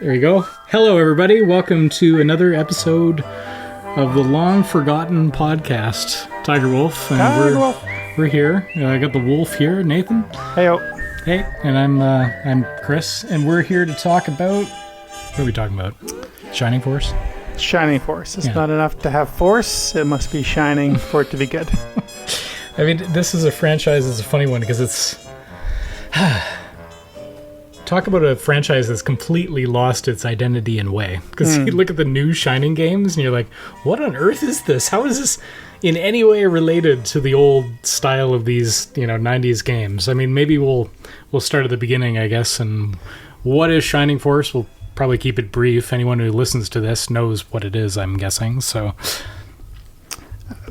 There you go. Hello, everybody. Welcome to another episode of the long-forgotten podcast, Tiger Wolf. And we're here. I got the wolf here, Nathan. Heyo. Hey, and I'm Chris, and we're here to talk about... What are we talking about? Shining Force? Shining Force. It's not enough to have force. It must be shining for it to be good. I mean, this is a franchise that's a funny one because it's... Talk about a franchise that's completely lost its identity and way. Because you look at the new Shining games and you're like, what on earth is this? How is this in any way related to the old style of these, 90s games? I mean, maybe we'll start at the beginning, I guess. And what is Shining Force? We'll probably keep it brief. Anyone who listens to this knows what it is, I'm guessing. So...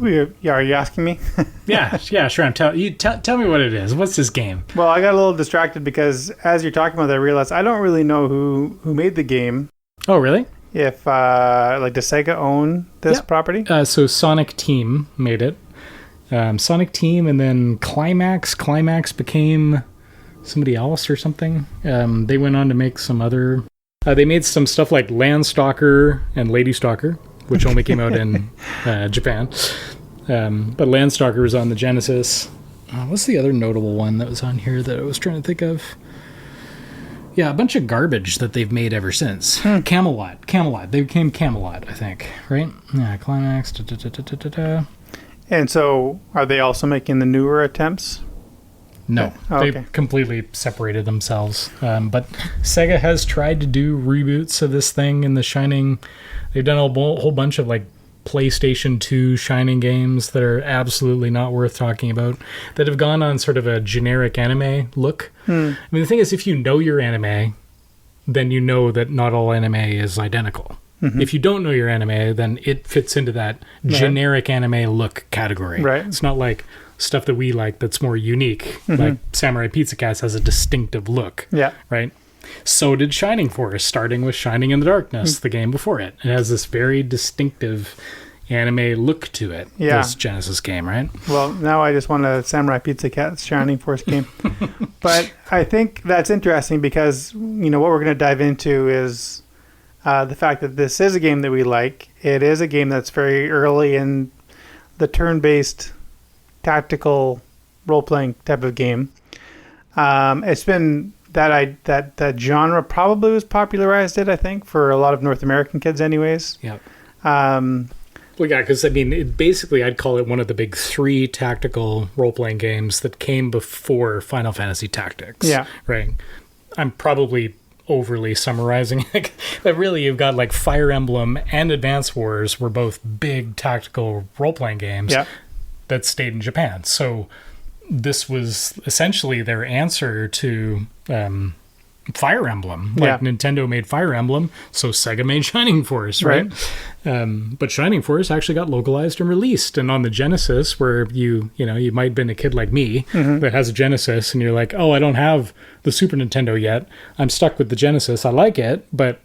Are you asking me? yeah, sure. Tell me what it is. What's this game? Well, I got a little distracted because as you're talking about that, I realized I don't really know who made the game. Oh, really? If, does Sega own this property? So Sonic Team made it. Sonic Team and then Climax. Climax became somebody else or something. They went on to make some other... they made some stuff like Landstalker and Lady Stalker, which only came out in Japan. But Landstalker was on the Genesis. What's the other notable one that was on here that I was trying to think of? Yeah, a bunch of garbage that they've made ever since. Camelot. They became Camelot, I think, right? Yeah, Climax. And so, are they also making the newer attempts? No, They've completely separated themselves. But Sega has tried to do reboots of this thing in the Shining. They've done a whole bunch of PlayStation 2 Shining games that are absolutely not worth talking about, that have gone on sort of a generic anime look. I mean, the thing is, if you know your anime, then you know that not all anime is identical. If you don't know your anime, then it fits into that generic anime look category. Right. It's not like stuff that we like that's more unique. Like Samurai Pizza Cats has a distinctive look. Yeah. Right? So did Shining Force, starting with Shining in the Darkness, the game before it. It has this very distinctive anime look to it, this Genesis game, right? Well, now I just want a Samurai Pizza Cats Shining Force game. But I think that's interesting because, what we're going to dive into is the fact that this is a game that we like. It is a game that's very early in the turn-based tactical role-playing type of game. It's been... That genre probably was popularized I think, for a lot of North American kids anyways. Yeah. Well, yeah, because, basically I'd call it one of the big three tactical role-playing games that came before Final Fantasy Tactics. Yeah. Right? I'm probably overly summarizing it. But really, you've got, Fire Emblem and Advance Wars were both big tactical role-playing games that stayed in Japan. So... this was essentially their answer to Fire Emblem. Nintendo made Fire Emblem, so Sega made Shining Force, right? But Shining Force actually got localized and released. And on the Genesis, where you might have been a kid like me that has a Genesis, and you're like, oh, I don't have the Super Nintendo yet. I'm stuck with the Genesis. I like it, but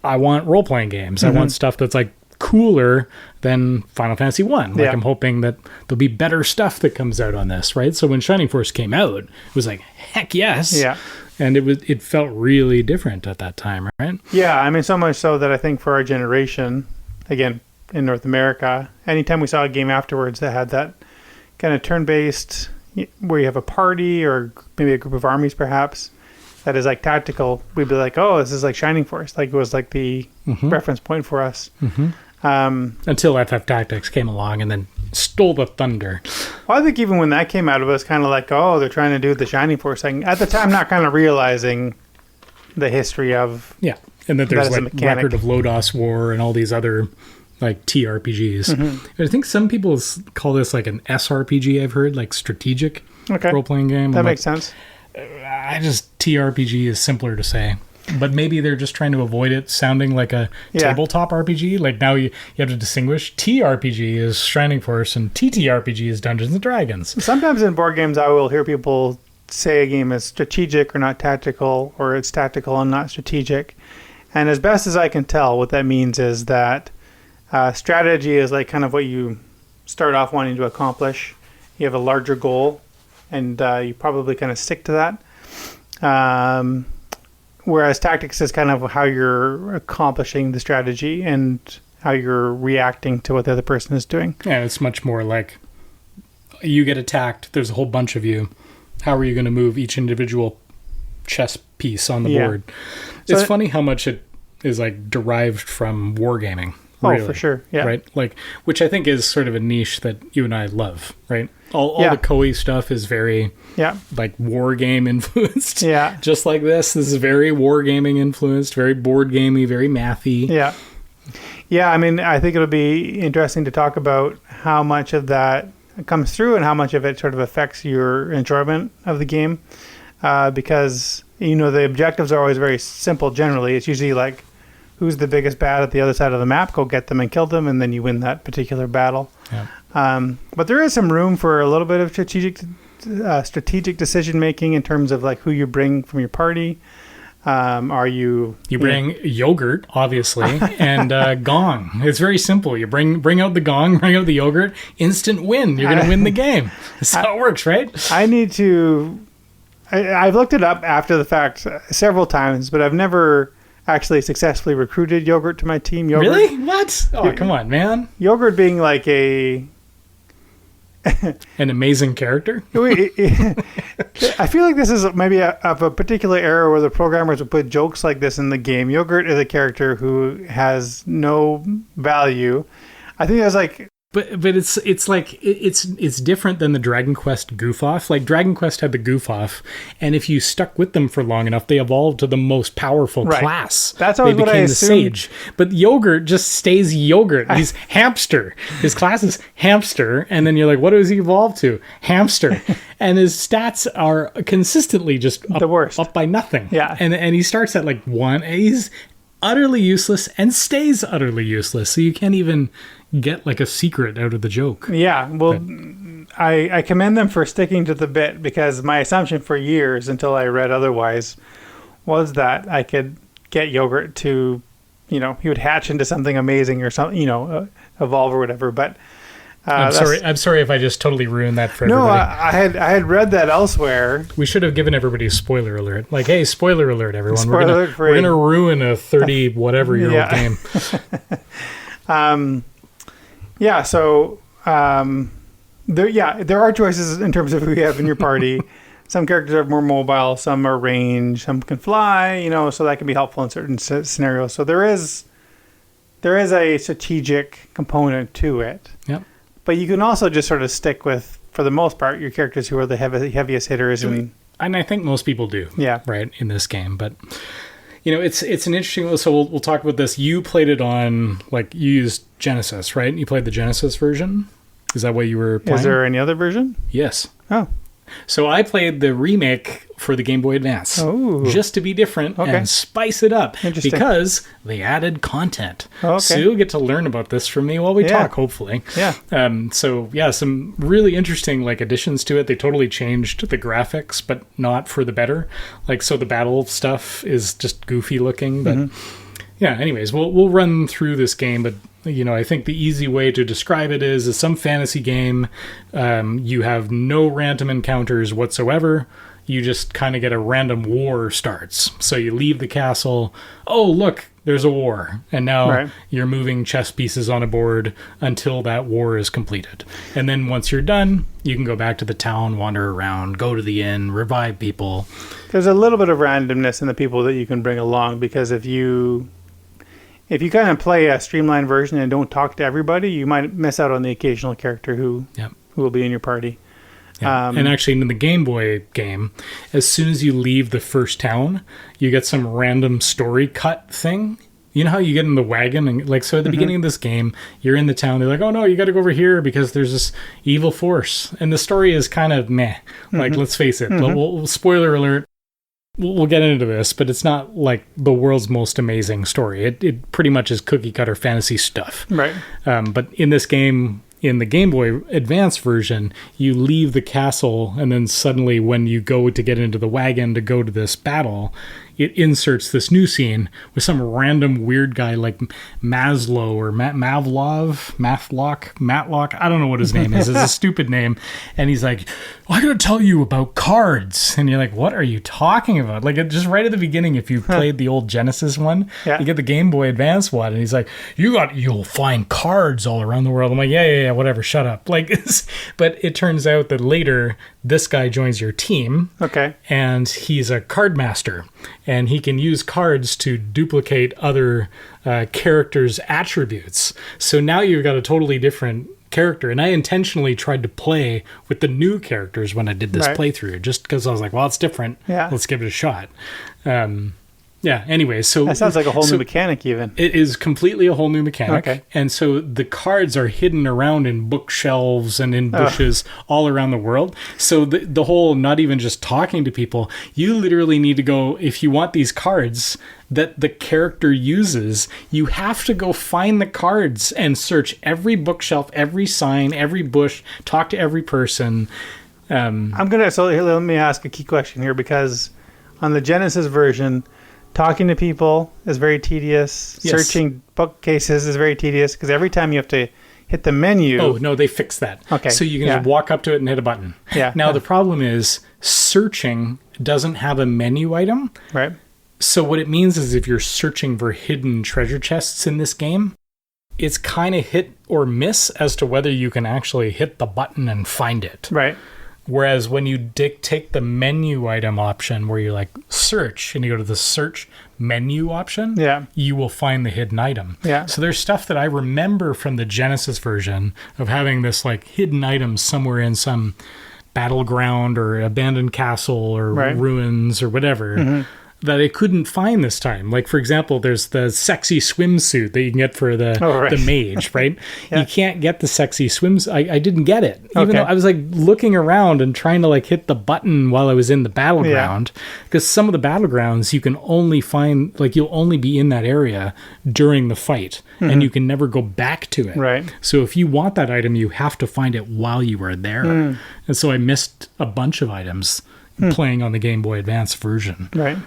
I want role-playing games. I want stuff that's cooler than Final Fantasy 1. I'm hoping that there'll be better stuff that comes out on this, right? So when Shining Force came out, it was like, heck yes. Yeah. And it felt really different at that time, right? Yeah, so much so that I think for our generation, again, in North America, anytime we saw a game afterwards that had that kind of turn-based, where you have a party or maybe a group of armies perhaps, that is tactical, we'd be like, oh, this is like Shining Force. It was the reference point for us. Until FF Tactics came along and then stole the thunder. Well, I think even when that came out, it was kind of like, oh, they're trying to do the Shining Force thing. At the time, not kind of realizing the history of... Yeah, and that there's Record of Lodoss War and all these other TRPGs. I think some people call this an SRPG, I've heard, strategic role-playing game. That makes sense. TRPG is simpler to say. But maybe they're just trying to avoid it sounding like a tabletop RPG. Now you have to distinguish. TRPG is Shining Force and TTRPG is Dungeons & Dragons. Sometimes in board games I will hear people say a game is strategic or not tactical, or it's tactical and not strategic. And as best as I can tell, what that means is that strategy is kind of what you start off wanting to accomplish. You have a larger goal, and you probably kind of stick to that. whereas tactics is kind of how you're accomplishing the strategy and how you're reacting to what the other person is doing. Yeah, it's much more like you get attacked. There's a whole bunch of you. How are you going to move each individual chess piece on the board? So it's funny how much it is like derived from wargaming. Really, for sure. Yeah. Right. Like, which I think is sort of a niche that you and I love, right? All the Koei stuff is very like war game influenced. Yeah. Just like this is very wargaming influenced, very board gamey, very mathy. Yeah. Yeah. I mean, I think it'll be interesting to talk about how much of that comes through and how much of it sort of affects your enjoyment of the game. Because, the objectives are always very simple generally. It's usually like, who's the biggest bad at the other side of the map, go get them and kill them, and then you win that particular battle. Yeah. But there is some room for a little bit of strategic decision making in terms of like who you bring from your party. You bring yogurt, obviously, and gong. It's very simple. You bring out the gong, bring out the yogurt, instant win. You're going to win the game. That's how it works, right? I've looked it up after the fact several times, but I've never actually successfully recruited yogurt to my team. Yogurt, really? What? Oh, come on, man. Yogurt being like an amazing character. I feel like this is maybe of a particular era where the programmers would put jokes like this in the game. Yogurt is a character who has no value. I think that's like... But it's like it's different than the Dragon Quest goof off. Like Dragon Quest had the goof off, and if you stuck with them for long enough, they evolved to the most powerful class. That's always what I assumed. The sage. But Yogurt just stays Yogurt. He's hamster. His class is hamster, and then you're like, what does he evolve to? Hamster. And his stats are consistently just the worst, up by nothing. Yeah, and he starts at like 1. And he's utterly useless and stays utterly useless. So you can't even get like a secret out of the joke. Yeah, well, I commend them for sticking to the bit, because my assumption for years until I read otherwise was that I could get Yogurt to, he would hatch into something amazing or something, evolve or whatever. But I'm sorry if I just totally ruined that for everybody. No, I had read that elsewhere. We should have given everybody a spoiler alert. Like, hey, spoiler alert, everyone. Spoiler we're gonna ruin a 30 whatever year old game. Yeah, so there are choices in terms of who you have in your party. Some characters are more mobile, some are range, some can fly, so that can be helpful in certain scenarios. So there is a strategic component to it. Yep. But you can also just sort of stick with, for the most part, your characters who are the heaviest hitters. And I think most people do. Yeah. Right, in this game. But, it's an interesting... So we'll talk about this. You played it on, like, you used Genesis, right? You played the Genesis version? Is that what you were playing? Is there any other version? Yes. Oh. So I played the remake for the Game Boy Advance. Oh. Just to be different and spice it up. Interesting. Because they added content. Okay. So you'll get to learn about this from me while we talk, hopefully. Yeah. Some really interesting additions to it. They totally changed the graphics, but not for the better. So the battle stuff is just goofy looking, but anyways, we'll run through this game, but I think the easy way to describe it is some fantasy game. You have no random encounters whatsoever. You just kind of get a random war starts. So you leave the castle. Oh, look, there's a war. And now you're moving chess pieces on a board until that war is completed. And then once you're done, you can go back to the town, wander around, go to the inn, revive people. There's a little bit of randomness in the people that you can bring along, because if you kind of play a streamlined version and don't talk to everybody, you might miss out on the occasional character who will be in your party. Yeah. And actually, in the Game Boy game, as soon as you leave the first town, you get some random story cut thing. You know how you get in the wagon? And so at the beginning of this game, you're in the town. They're like, oh, no, you got to go over here because there's this evil force. And the story is kind of meh. Let's face it. Spoiler alert. We'll get into this, but it's not like the world's most amazing story. It pretty much is cookie cutter fantasy stuff. Right. But in this game, in the Game Boy Advance version, you leave the castle, and then suddenly when you go to get into the wagon to go to this battle, it inserts this new scene with some random weird guy like Maslow or Matlock. I don't know what his name is. It's a stupid name. And he's like, I gotta tell you about cards. And you're like, what are you talking about? Like, just right at the beginning, if you played the old Genesis one, you get the Game Boy Advance one, and he's like, you'll find cards all around the world. I'm like, yeah, whatever, shut up. Like, but it turns out that later, this guy joins your team. Okay. And he's a card master, and he can use cards to duplicate other characters' attributes. So now you've got a totally different character. And I intentionally tried to play with the new characters when I did this playthrough, just because I was like, well, it's different. Yeah. Let's give it a shot. Anyway, so that sounds like a whole new mechanic even. It is completely a whole new mechanic. Okay. And so the cards are hidden around in bookshelves and in bushes all around the world. So the whole not even just talking to people, you literally need to go, if you want these cards that the character uses, you have to go find the cards and search every bookshelf, every sign, every bush, talk to every person. So let me ask a key question here, because on the Genesis version, talking to people is very tedious. Yes. Searching bookcases is very tedious, because every time you have to hit the menu. Oh, no, they fixed that. Okay. So you can just walk up to it and hit a button. Yeah. Now, the problem is searching doesn't have a menu item. Right. So what it means is if you're searching for hidden treasure chests in this game, it's kind of hit or miss as to whether you can actually hit the button and find it. Right. Whereas when you take the menu item option where you like search and you go to the search menu option, you will find the hidden item. Yeah. So there's stuff that I remember from the Genesis version of having this like hidden item somewhere in some battleground or abandoned castle or ruins or whatever. That I couldn't find this time. Like, for example, there's the sexy swimsuit that you can get for the mage, right? You can't get the sexy swimsuit. I didn't get it. Even though I was like looking around and trying to like hit the button while I was in the battleground. Because some of the battlegrounds you can only find, like you'll only be in that area during the fight. And you can never go back to it. Right. So if you want that item, you have to find it while you are there. And so I missed a bunch of items playing on the Game Boy Advance version. Right.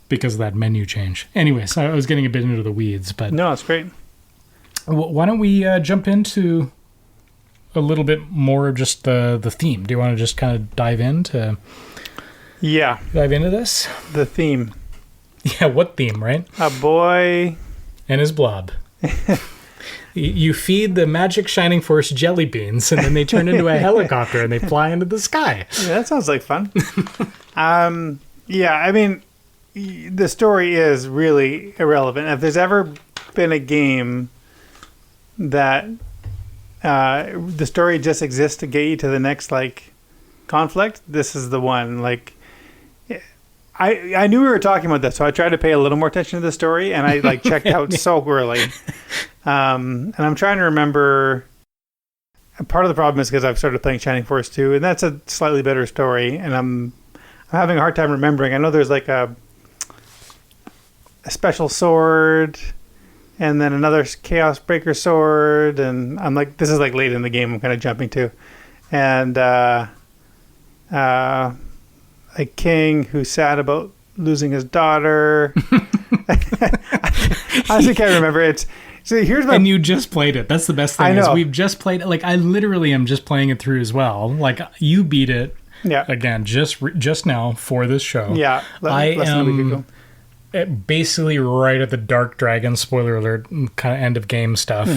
Because of that menu change. Anyway, so I was getting a bit into the weeds, but no, it's great. Why don't we jump into a little bit more of just the theme? Do you want to just kind of dive into this? The theme. Yeah, what theme, right? A boy and his blob. You feed the Magic Shining Force jelly beans, and then they turn into a helicopter and they fly into the sky. Yeah, that sounds like fun. Yeah, I mean, the story is really irrelevant. If there's ever been a game that the story just exists to get you to the next like conflict, this is the one. Like, I knew we were talking about this, so I tried to pay a little more attention to the story, and I like checked out so early. And I'm trying to remember. Part of the problem is because I've started playing Shining Force 2, and that's a slightly better story, and I'm having a hard time remembering. I know there's like a special sword and then another Chaos Breaker sword, and I'm like, this is like late in the game I'm kind of jumping to. And a king who's sad about losing his daughter. I honestly can't remember. And you just played it. That's the best thing. Is we've just played it. Like, I literally am just playing it through as well. Like, you beat it. Yeah. Again, just now for this show. Yeah. I am basically right at the Dark Dragon, spoiler alert, kind of end of game stuff.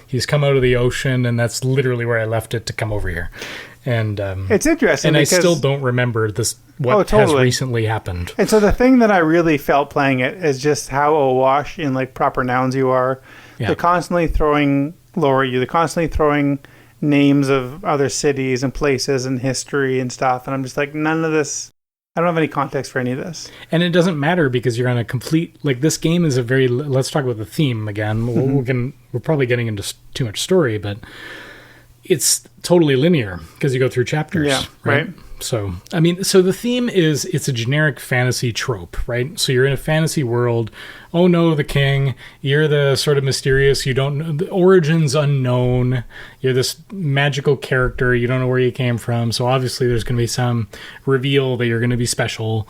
He's come out of the ocean, and that's literally where I left it to come over here. And it's interesting, and I still don't remember this. What has recently happened? And so the thing that I really felt playing it is just how awash in like proper nouns you are. Yeah. They're constantly throwing lore at you. They're constantly throwing names of other cities and places and history and stuff. And I'm just like, none of this. I don't have any context for any of this. And it doesn't matter because you're on a complete, like, this game is a very, let's talk about the theme again. We're probably getting into too much story, but it's totally linear because you go through chapters. Yeah, right. So, I mean, so the theme is, it's a generic fantasy trope, right? So you're in a fantasy world. Oh no, the king. You're the sort of mysterious, you don't know, the origin's unknown. You're this magical character. You don't know where you came from. So obviously there's going to be some reveal that you're going to be special.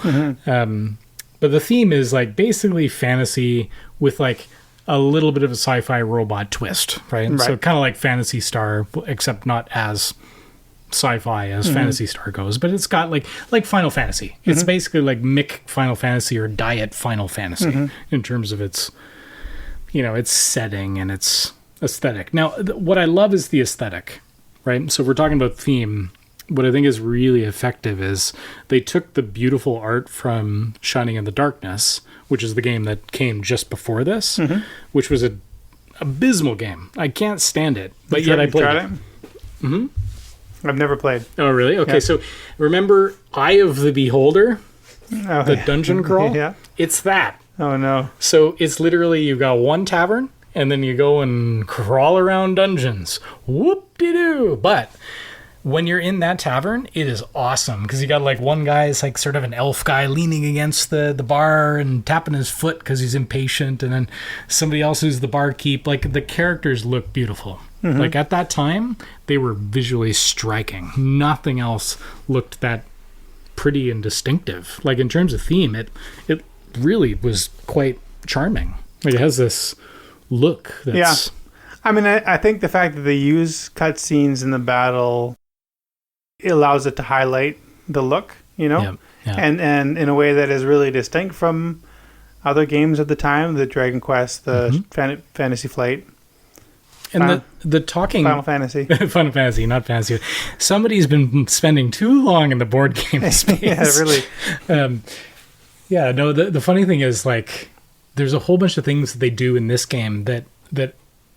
But the theme is like basically fantasy with like a little bit of a sci-fi robot twist, right? So kind of like Phantasy Star, except not as sci-fi as Phantasy Star goes, but it's got like Final Fantasy. It's basically like Mick Final Fantasy or Diet Final Fantasy in terms of its, its setting and its aesthetic. Now, what I love is the aesthetic, right? So if we're talking about theme, what I think is really effective is they took the beautiful art from Shining in the Darkness, which is the game that came just before this, which was an abysmal game. I can't stand it, but yet I played it. Mm-hmm. I've never played. Oh, really? Okay, so remember Eye of the Beholder, the dungeon crawl? Yeah. It's that. Oh, no. So it's literally you've got one tavern, and then you go and crawl around dungeons. Whoop-de-doo! But when you're in that tavern, it is awesome because you got like one guy is like sort of an elf guy leaning against the bar and tapping his foot because he's impatient, and then somebody else who's the barkeep. Like the characters look beautiful. Like at that time, they were visually striking. Nothing else looked that pretty and distinctive. Like in terms of theme, it really was quite charming. Like it has this look that's... Yeah. I mean, I think the fact that they use cutscenes in the battle, it allows it to highlight the look, Yeah. and in a way that is really distinct from other games at the time, the Dragon Quest, the Fantasy Flight. And the talking... Final Fantasy. Final Fantasy, not Fantasy. Somebody's been spending too long in the board game space. Yeah, really. The funny thing is, like, there's a whole bunch of things that they do in this game that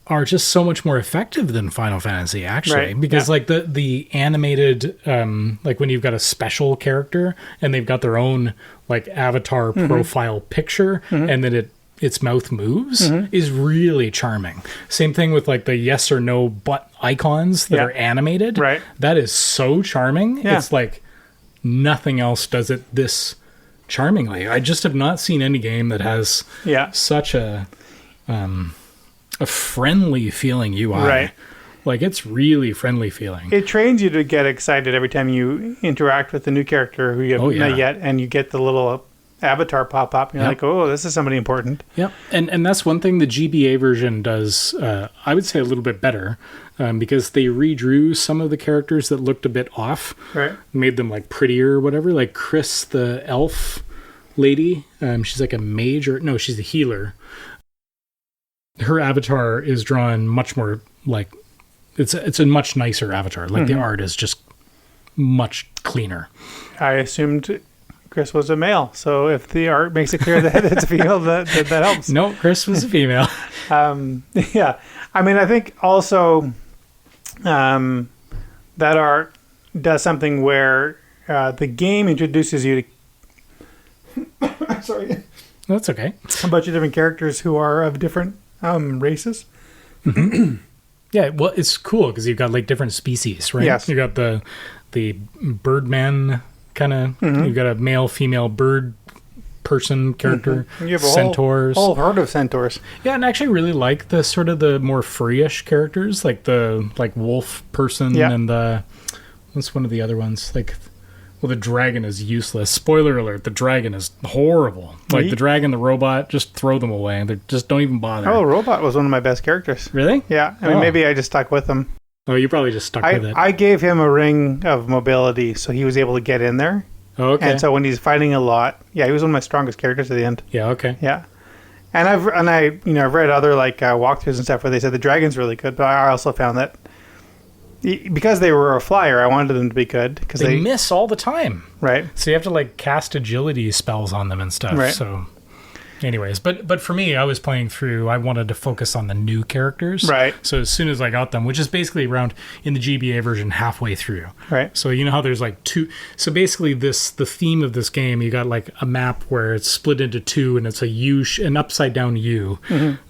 are just so much more effective than Final Fantasy, actually. Right. Because, like, the animated... like, when you've got a special character, and they've got their own, like, avatar profile picture, and then its mouth moves is really charming. Same thing with like the yes or no but icons that are animated. Right. That is so charming. Yeah. It's like nothing else does it this charmingly. I just have not seen any game that has such a friendly feeling UI. Right. Like it's really friendly feeling. It trains you to get excited every time you interact with the new character who you haven't met yet, and you get the little avatar pop up, and you're like, oh, this is somebody important. Yep. And that's one thing the GBA version does, I would say a little bit better, because they redrew some of the characters that looked a bit off. Right. Made them like prettier or whatever. Like Chris, the elf lady, she's like a mage, or no, she's a healer. Her avatar is drawn much more like, it's a much nicer avatar. Like the art is just much cleaner. I assumed Chris was a male, so if the art makes it clear that it's a female, that helps. No, Chris was a female. Yeah, I mean, I think also that art does something where the game introduces you to. Sorry, that's okay. A bunch of different characters who are of different races. Yeah, well, it's cool because you've got like different species, right? Yes, you got the birdman. Kind of, you've got a male, female, bird person character. You have a centaurs, whole herd of centaurs. Yeah, and I actually really like the sort of the more free-ish characters, like the wolf person and the what's one of the other ones? Like, well, the dragon is useless. Spoiler alert: the dragon is horrible. Like the dragon, the robot, just throw them away. They just don't even bother. Oh, robot was one of my best characters. Really? Yeah. I mean, maybe I just stuck with him. Oh, you probably just stuck with it. I gave him a ring of mobility, so he was able to get in there. Oh, okay. And so when he's fighting a lot, he was one of my strongest characters at the end. Yeah. Okay. Yeah. And I've read other like walkthroughs and stuff where they said the dragon's really good, but I also found that because they were a flyer, I wanted them to be good because they miss all the time. Right. So you have to like cast agility spells on them and stuff. Right. So. Anyways, but for me, I was playing through, I wanted to focus on the new characters. Right. So as soon as I got them, which is basically around, in the GBA version, halfway through. Right. So you know how there's like two, so basically the theme of this game, you got like a map where it's split into two, and it's an upside down U,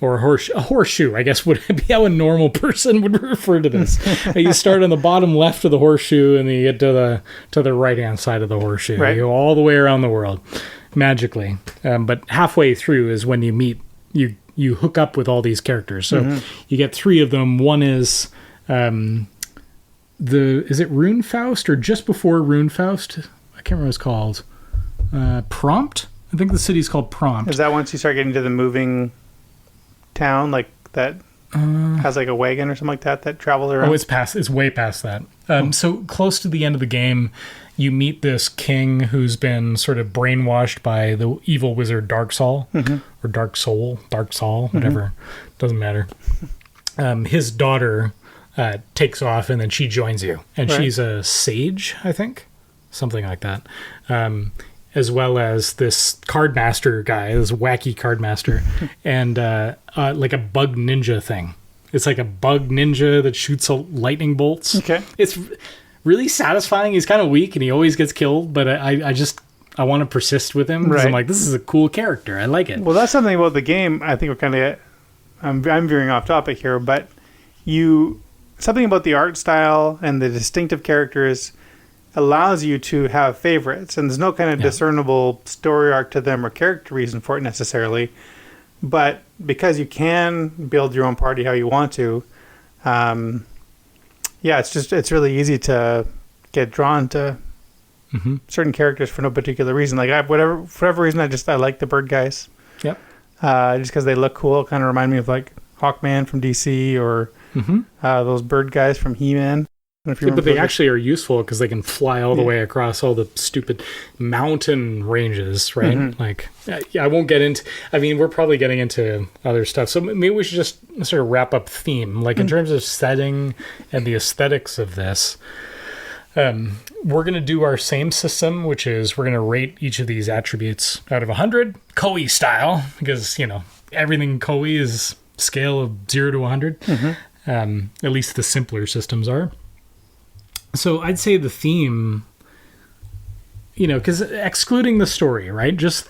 or a horseshoe, I guess would be how a normal person would refer to this. You start on the bottom left of the horseshoe, and then you get to the right-hand side of the horseshoe. Right. You go all the way around the world. Magically, but halfway through is when you meet you hook up with all these characters. So you get three of them. One is is it Runefaust or just before Runefaust? I can't remember what it's called. Prompt I think the city's called Prompt. Is that once you start getting to the moving town, like that has like a wagon or something like that travels around? Oh, it's way past that. So close to the end of the game, you meet this king who's been sort of brainwashed by the evil wizard Dark Saul, or Dark Saul, whatever. Doesn't matter. His daughter takes off, and then she joins you. And she's a sage, I think. Something like that. As well as this card master guy, this wacky card master, and like a bug ninja thing. It's like a bug ninja that shoots lightning bolts. Okay. It's really satisfying. He's kind of weak and he always gets killed, but I want to persist with him because I'm like, this is a cool character. I like it. Well, that's something about the game. I think we're kind of, I'm veering off topic here, but something about the art style and the distinctive characters allows you to have favorites, and there's no kind of discernible story arc to them or character reason for it necessarily. But because you can build your own party how you want to, it's really easy to get drawn to certain characters for no particular reason. Like for whatever reason, I like the bird guys. Yep. Just because they look cool, kind of remind me of like Hawkman from DC or those bird guys from He-Man. But they actually are useful because they can fly all the way across all the stupid mountain ranges, right? Like, I won't get into... I mean, we're probably getting into other stuff. So maybe we should just sort of wrap up theme. Like, in terms of setting and the aesthetics of this, we're going to do our same system, which is we're going to rate each of these attributes out of 100, Koei style, because, everything Koei is scale of 0 to 100. At least the simpler systems are. So I'd say the theme, because excluding the story, right? Just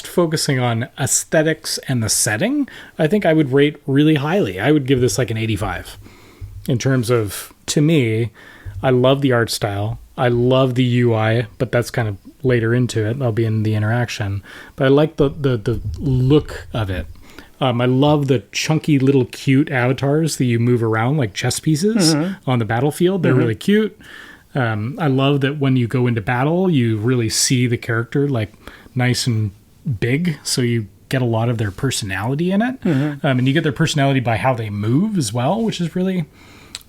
focusing on aesthetics and the setting, I think I would rate really highly. I would give this like an 85 in terms of, to me, I love the art style. I love the UI, but that's kind of later into it. I'll be in the interaction. But I like the look of it. I love the chunky little cute avatars that you move around like chess pieces on the battlefield. They're really cute. I love that when you go into battle, you really see the character like nice and big. So you get a lot of their personality in it. And you get their personality by how they move as well, which is really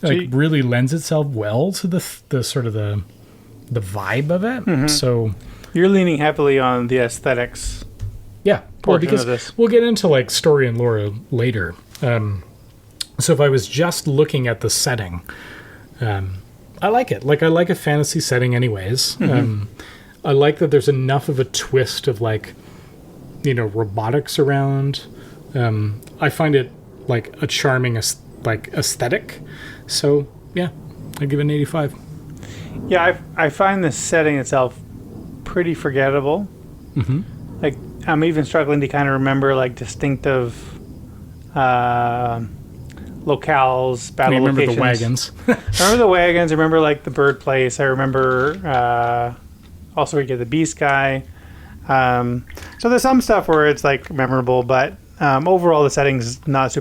really lends itself well to the sort of the vibe of it. So you're leaning heavily on the aesthetics. Yeah, well, because we'll get into like story and lore later. So if I was just looking at the setting, I like it. Like I like a fantasy setting anyways. I like that there's enough of a twist of like, robotics around. I find it like a charming aesthetic. So yeah, I give it an 85. Yeah, I find the setting itself pretty forgettable. Like I'm even struggling to kind of remember like distinctive locales, battle locations. Remember the wagons. I remember the wagons. I remember like the bird place. I remember also we get the beast guy. So there's some stuff where it's like memorable, but overall the setting's not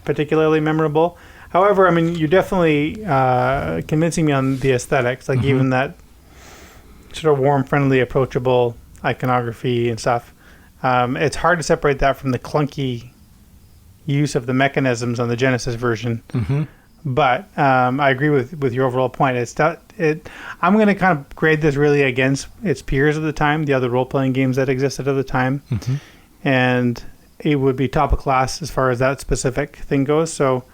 particularly memorable. However, I mean, you're definitely convincing me on the aesthetics, like even that sort of warm, friendly, approachable iconography and stuff. It's hard to separate that from the clunky use of the mechanisms on the Genesis version. But I agree with your overall point. I'm going to kind of grade this really against its peers of the time, the other role-playing games that existed at the time. And it would be top of class as far as that specific thing goes. So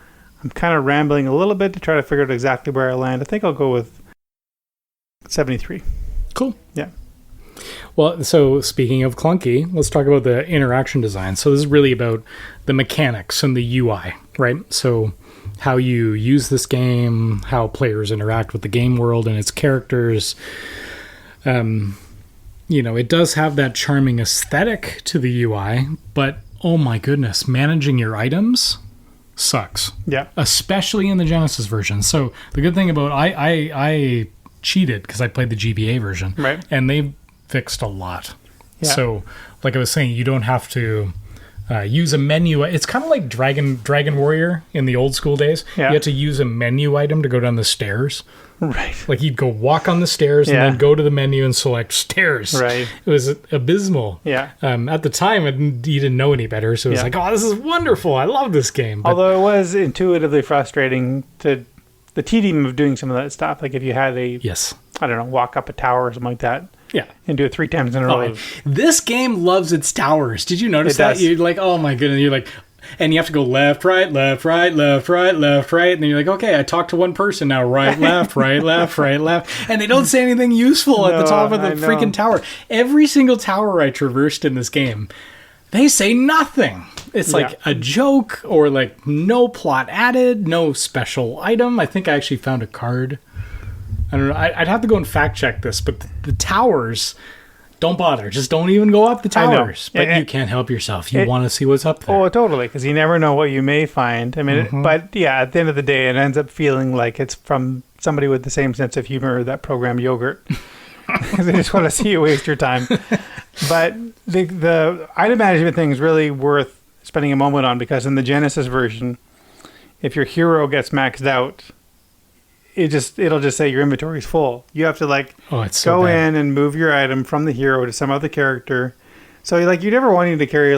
I'm kind of rambling a little bit to try to figure out exactly where I land. I think I'll go with 73. Cool. Yeah. Well, so speaking of clunky, let's talk about the interaction design. So this is really about the mechanics and the UI, right? So how you use this game, how players interact with the game world and its characters. It does have that charming aesthetic to the UI, but oh my goodness, managing your items sucks. Yeah. Especially in the Genesis version. So the good thing about I cheated because I played the GBA version. Right. And they fixed a lot. Yeah. So like I was saying, you don't have to use a menu. It's kind of like Dragon Warrior in the old school days. Yeah. You had to use a menu item to go down the stairs. Right. Like you'd go walk on the stairs and then go to the menu and select stairs. Right. It was abysmal. Yeah. At the time, you didn't know any better, so it was like, oh, this is wonderful. I love this game. But, although it was intuitively frustrating to the tedium of doing some of that stuff. Like if you had walk up a tower or something like that. Yeah. And do it 3 times in a row. This game loves its towers. Did you notice that? You're like, oh my goodness. You're like, and you have to go left, right, left, right, left, right, left, right. And then you're like, okay, I talked to one person now. Right, left, right, left, right, left. And they don't say anything useful at the top of the freaking tower. Every single tower I traversed in this game, they say nothing. It's like a joke or like no plot added, no special item. I think I actually found a card. I don't know. I'd have to go and fact check this, but the towers, don't bother. Just don't even go up the towers. But you can't help yourself. You want to see what's up there. Oh, totally. Because you never know what you may find. I mean, but yeah, at the end of the day, it ends up feeling like it's from somebody with the same sense of humor that programmed Yogurt. Because they just want to see you waste your time. But the item management thing is really worth spending a moment on, because in the Genesis version, if your hero gets maxed out, it'll just say your inventory is full. You have to go in and move your item from the hero to some other character. So you're never wanting to carry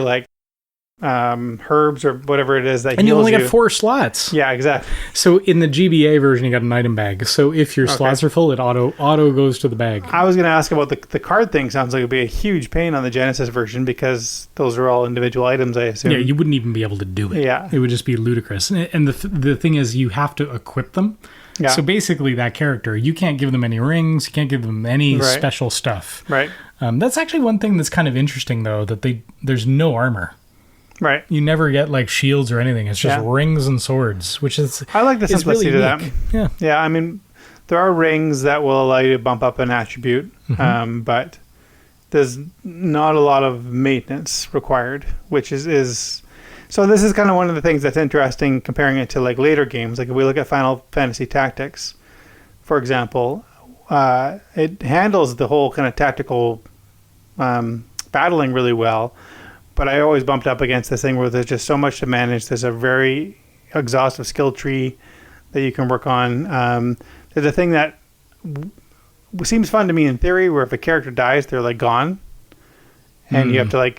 herbs or whatever it is that and you only got 4 slots. Yeah, exactly. So in the GBA version, you got an item bag. So if your slots are full, it auto goes to the bag. I was going to ask about the card thing. Sounds like it'd be a huge pain on the Genesis version, because those are all individual items, I assume. Yeah, you wouldn't even be able to do it. Yeah, it would just be ludicrous. And the thing is, you have to equip them. Yeah. So basically, that character, you can't give them any rings. You can't give them any special stuff. Right. That's actually one thing that's kind of interesting, though, that there's no armor. Right. You never get shields or anything. It's just rings and swords, which is I like the simplicity really to that. Yeah. Yeah. I mean, there are rings that will allow you to bump up an attribute, but there's not a lot of maintenance required, which is. So this is kind of one of the things that's interesting comparing it to later games. Like if we look at Final Fantasy Tactics, for example, it handles the whole kind of tactical battling really well. But I always bumped up against this thing where there's just so much to manage. There's a very exhaustive skill tree that you can work on. There's a thing that seems fun to me in theory, where if a character dies, they're gone, and you have to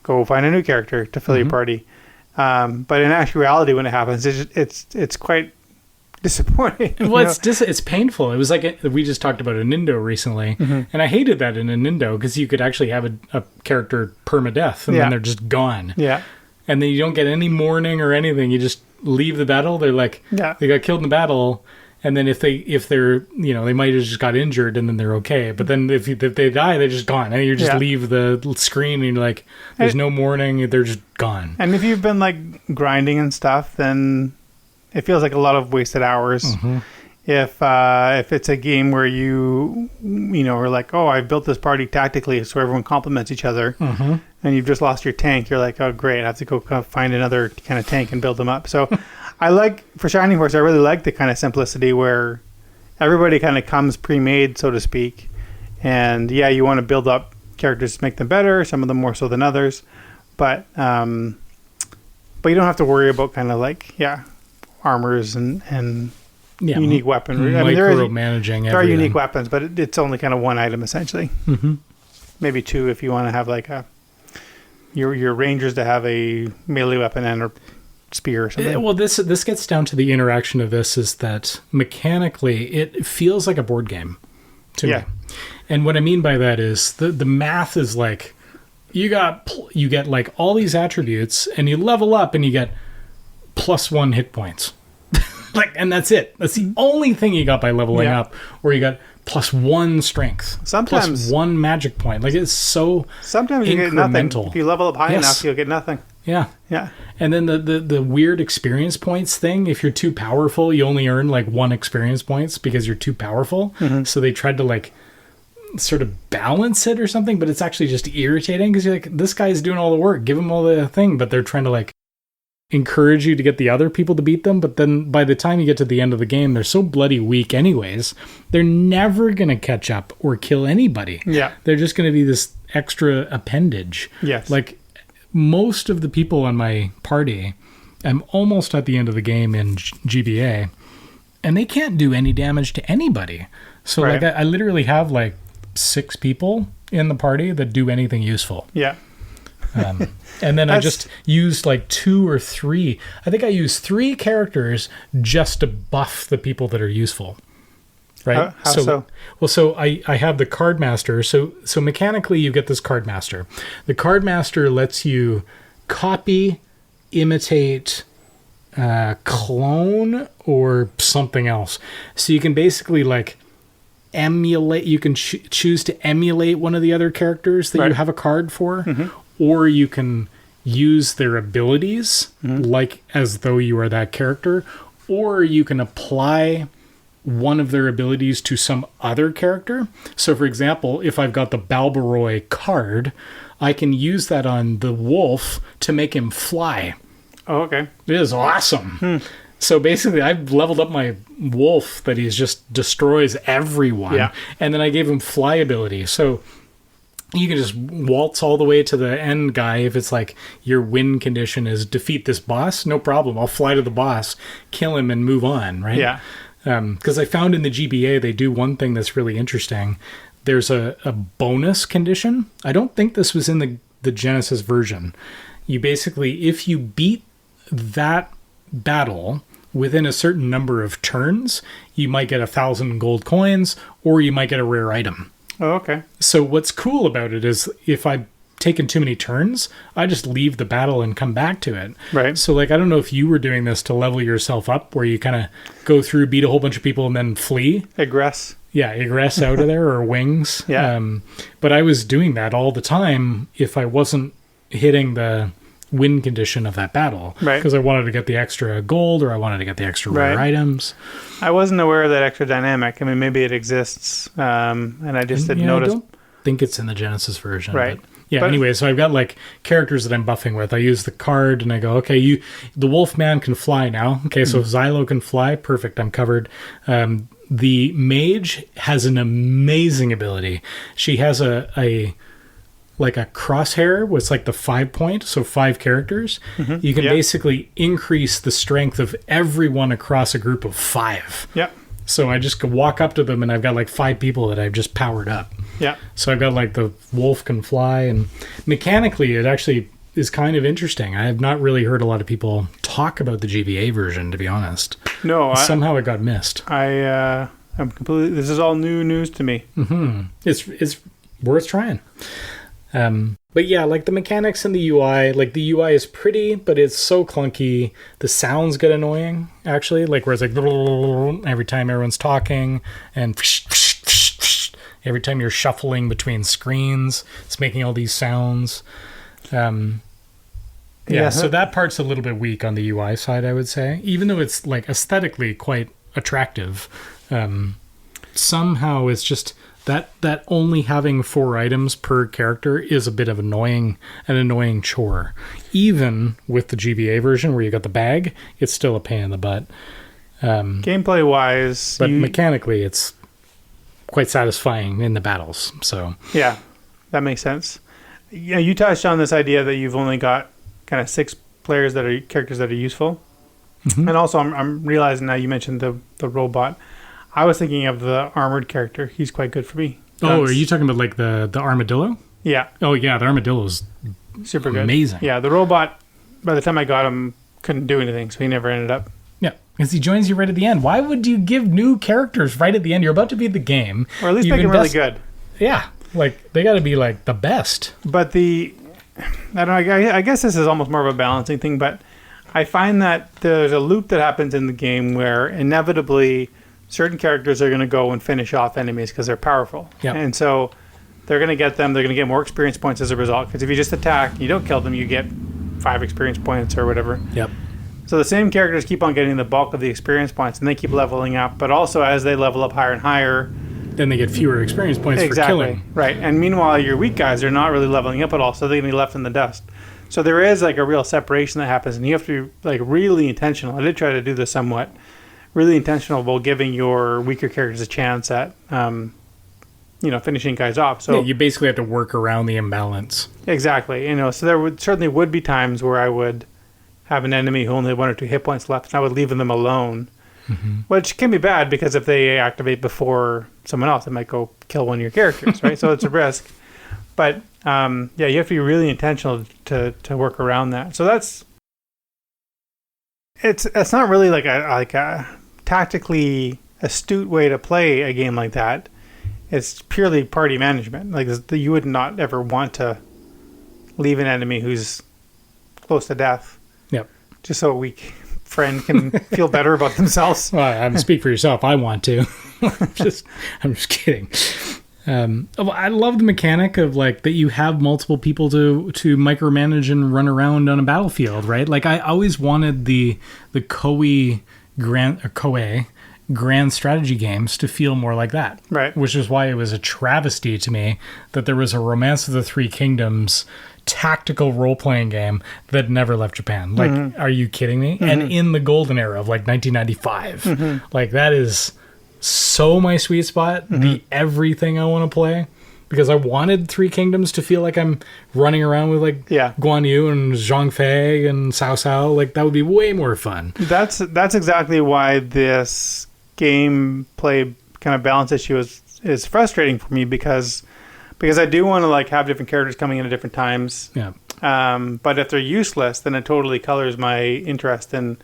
go find a new character to fill your party. But in actuality, when it happens, it's quite disappointing. Well, it's painful. It was we just talked about a Nintendo recently, and I hated that in a Nintendo, because you could actually have a character permadeath, and then they're just gone. Yeah. And then you don't get any mourning or anything. You just leave the battle. They're they got killed in the battle, and then if they're they might have just got injured, and then they're okay. But then if they die, they're just gone, and you just leave the screen, and you're there's no mourning. They're just gone. And if you've been grinding and stuff, then it feels like a lot of wasted hours. If it's a game where you are oh, I built this party tactically so everyone complements each other, and you've just lost your tank, you're oh great, I have to go find another kind of tank and build them up. So for Shining Force, I really like the kind of simplicity where everybody kind of comes pre-made, so to speak. And yeah, you want to build up characters to make them better, some of them more so than others, but you don't have to worry about kind of armors and unique weaponry. I mean, micromanaging. There are unique weapons, but it's only kind of one item essentially. Maybe 2 if you want to have your rangers to have a melee weapon and a spear or something. Well, this gets down to the interaction of this, is that mechanically it feels like a board game to me. And what I mean by that is the math is you get all these attributes, and you level up and you get +1 hit points. And that's it. That's the only thing you got by leveling up, or you got +1 strength. Sometimes +1 magic point. It's so sometimes you get nothing. If you level up high enough, you'll get nothing. Yeah. Yeah. And then the weird experience points thing, if you're too powerful, you only earn 1 experience points because you're too powerful. So they tried to sort of balance it or something, but it's actually just irritating, because you're this guy's doing all the work, give him all the thing, but they're trying to encourage you to get the other people to beat them. But then by the time you get to the end of the game, they're so bloody weak anyways, they're never going to catch up or kill anybody. Yeah. They're just going to be this extra appendage. Yes. most of the people on my party, I'm almost at the end of the game in GBA, and they can't do any damage to anybody. So Right. like I literally have like 6 people in the party that do anything useful. Yeah. And then I just used like 2 or 3. I think I used 3 characters just to buff the people that are useful. Right? How so? Well, so I have the card master. So mechanically you get this card master. The card master lets you copy, imitate, clone, or something else. So you can basically like emulate. You can choose to emulate one of the other characters that Right. you have a card for, or you can use their abilities like as though you are that character, or you can apply one of their abilities to some other character. So for example, if I've got the Balbaroy card, I can use that on the wolf to make him fly. Oh, okay. It is awesome. So basically I've leveled up my wolf that he just destroys everyone. Yeah. And then I gave him fly ability. So you can just waltz all the way to the end guy. If it's like your win condition is defeat this boss, no problem. I'll fly to the boss, kill him, and move on, right? Yeah. Because I found in the GBA, they do one thing that's really interesting. There's a bonus condition. I don't think this was in the Genesis version. You basically, if you beat that battle within a certain number of turns, you might get 1,000 gold coins, or you might get a rare item. Oh, okay. So what's cool about it is if I've taken too many turns, I just leave the battle and come back to it. Right. So like, I don't know if you were doing this to level yourself up, where you kind of go through, beat a whole bunch of people, and then flee. Egress. Yeah, egress out of there, or wings. Yeah. But I was doing that all the time if I wasn't hitting the win condition of that battle. Right. Because I wanted to get the extra gold, or I wanted to get the extra rare Right. items. I wasn't aware of that extra dynamic. I mean, maybe it exists, and I just didn't notice. I don't think it's in the Genesis version. Right. But yeah, But- anyway, so I've got like characters that I'm buffing with. I use the card and I go, okay, the Wolfman can fly now. Okay, so if Xylo can fly, perfect, I'm covered. The mage has an amazing ability. She has a crosshair with like the 5 point, so 5 characters. You can Yeah. basically increase the strength of everyone across a group of 5. Yeah. So I just walk up to them and I've got like 5 people that I've just powered up. Yeah. So I've got like the wolf can fly, and mechanically it actually is kind of interesting. I have not really heard a lot of people talk about the GBA version, to be honest. No, Somehow it got missed. I'm completely. This is all new news to me. It's worth trying. But yeah, like the mechanics and the UI, like the UI is pretty, but it's so clunky. The sounds get annoying, actually. Like where it's like every time everyone's talking, and every time you're shuffling between screens, it's making all these sounds. Yeah. So that part's a little bit weak on the UI side, I would say. Even though it's like aesthetically quite attractive, somehow it's just that only having 4 items per character is a bit of an annoying chore. Even with the GBA version where you got the bag, it's still a pain in the butt. Gameplay wise, But mechanically, it's quite satisfying in the battles. So yeah, that makes sense. Yeah, you touched on this idea that you've only got kind of 6 characters that are useful, and also I'm realizing now you mentioned the robot. I was thinking of the armored character. He's quite good for me. are you talking about like the armadillo? Yeah, Oh yeah, the armadillo's super good. amazing. Yeah, the robot. By the time I got him, couldn't do anything, so he never ended up. Yeah, because he joins you right at the end. Why would you give new characters right at the end? You're about to beat the game. Or at least You've make him really invest- good. Yeah, like they got to be like the best. But I don't know. I guess this is almost more of a balancing thing. But I find that there's a loop that happens in the game where inevitably certain characters are going to go and finish off enemies because they're powerful. Yep. And so they're going to get them. They're going to get more experience points as a result. Because if you just attack, and you don't kill them, you get 5 experience points or whatever. Yep. So the same characters keep on getting the bulk of the experience points, and they keep leveling up. But also as they level up higher and higher, Then they get fewer experience points for killing. Right. And meanwhile, your weak guys are not really leveling up at all, so they're going to be left in the dust. So there is like a real separation that happens, and you have to be like really intentional. I did try to do this somewhat. Really intentional about giving your weaker characters a chance at, finishing guys off. So you basically have to work around the imbalance. Exactly. So there would be times where I would have an enemy who only had 1 or 2 hit points left, and I would leave them alone, which can be bad because if they activate before someone else, it might go kill one of your characters, right? So it's a risk. But you have to be really intentional to work around that. So it's not really like a tactically astute way to play a game like that. It's purely party management. Like you would not ever want to leave an enemy who's close to death. Yep. Just so a weak friend can feel better about themselves. Well, I'm speak for yourself. I want to. I'm just kidding. I love the mechanic of like that you have multiple people to micromanage and run around on a battlefield, right? Like I always wanted the Koei grand strategy games to feel more like that. Right. Which is why it was a travesty to me that there was a Romance of the Three Kingdoms tactical role-playing game that never left Japan. Like, are you kidding me? And in the golden era of like 1995. Like that is so my sweet spot, the everything I want to play. Because I wanted Three Kingdoms to feel like I'm running around with like Guan Yu and Zhang Fei and Cao Cao. Like that would be way more fun. That's exactly why this gameplay kind of balance issue is frustrating for me because I do want to like have different characters coming in at different times. Yeah. But if they're useless, then it totally colors my interest in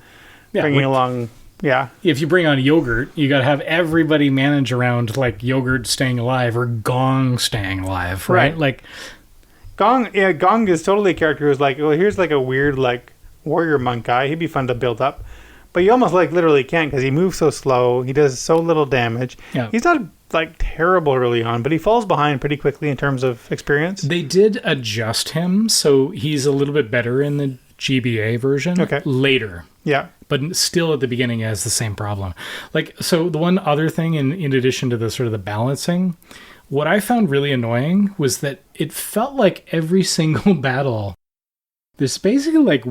bringing along. Yeah. If you bring on Yogurt, you got to have everybody manage around like Yogurt staying alive or Gong staying alive, right? Like Gong is totally a character who's like, well, here's like a weird like warrior monk guy. He'd be fun to build up. But you almost like literally can't because he moves so slow. He does so little damage. Yeah. He's not like terrible early on, but he falls behind pretty quickly in terms of experience. They did adjust him, so he's a little bit better in the GBA version later. Yeah. But still at the beginning has the same problem. Like, so the one other thing in addition to the sort of the balancing, what I found really annoying was that it felt like every single battle, there's basically like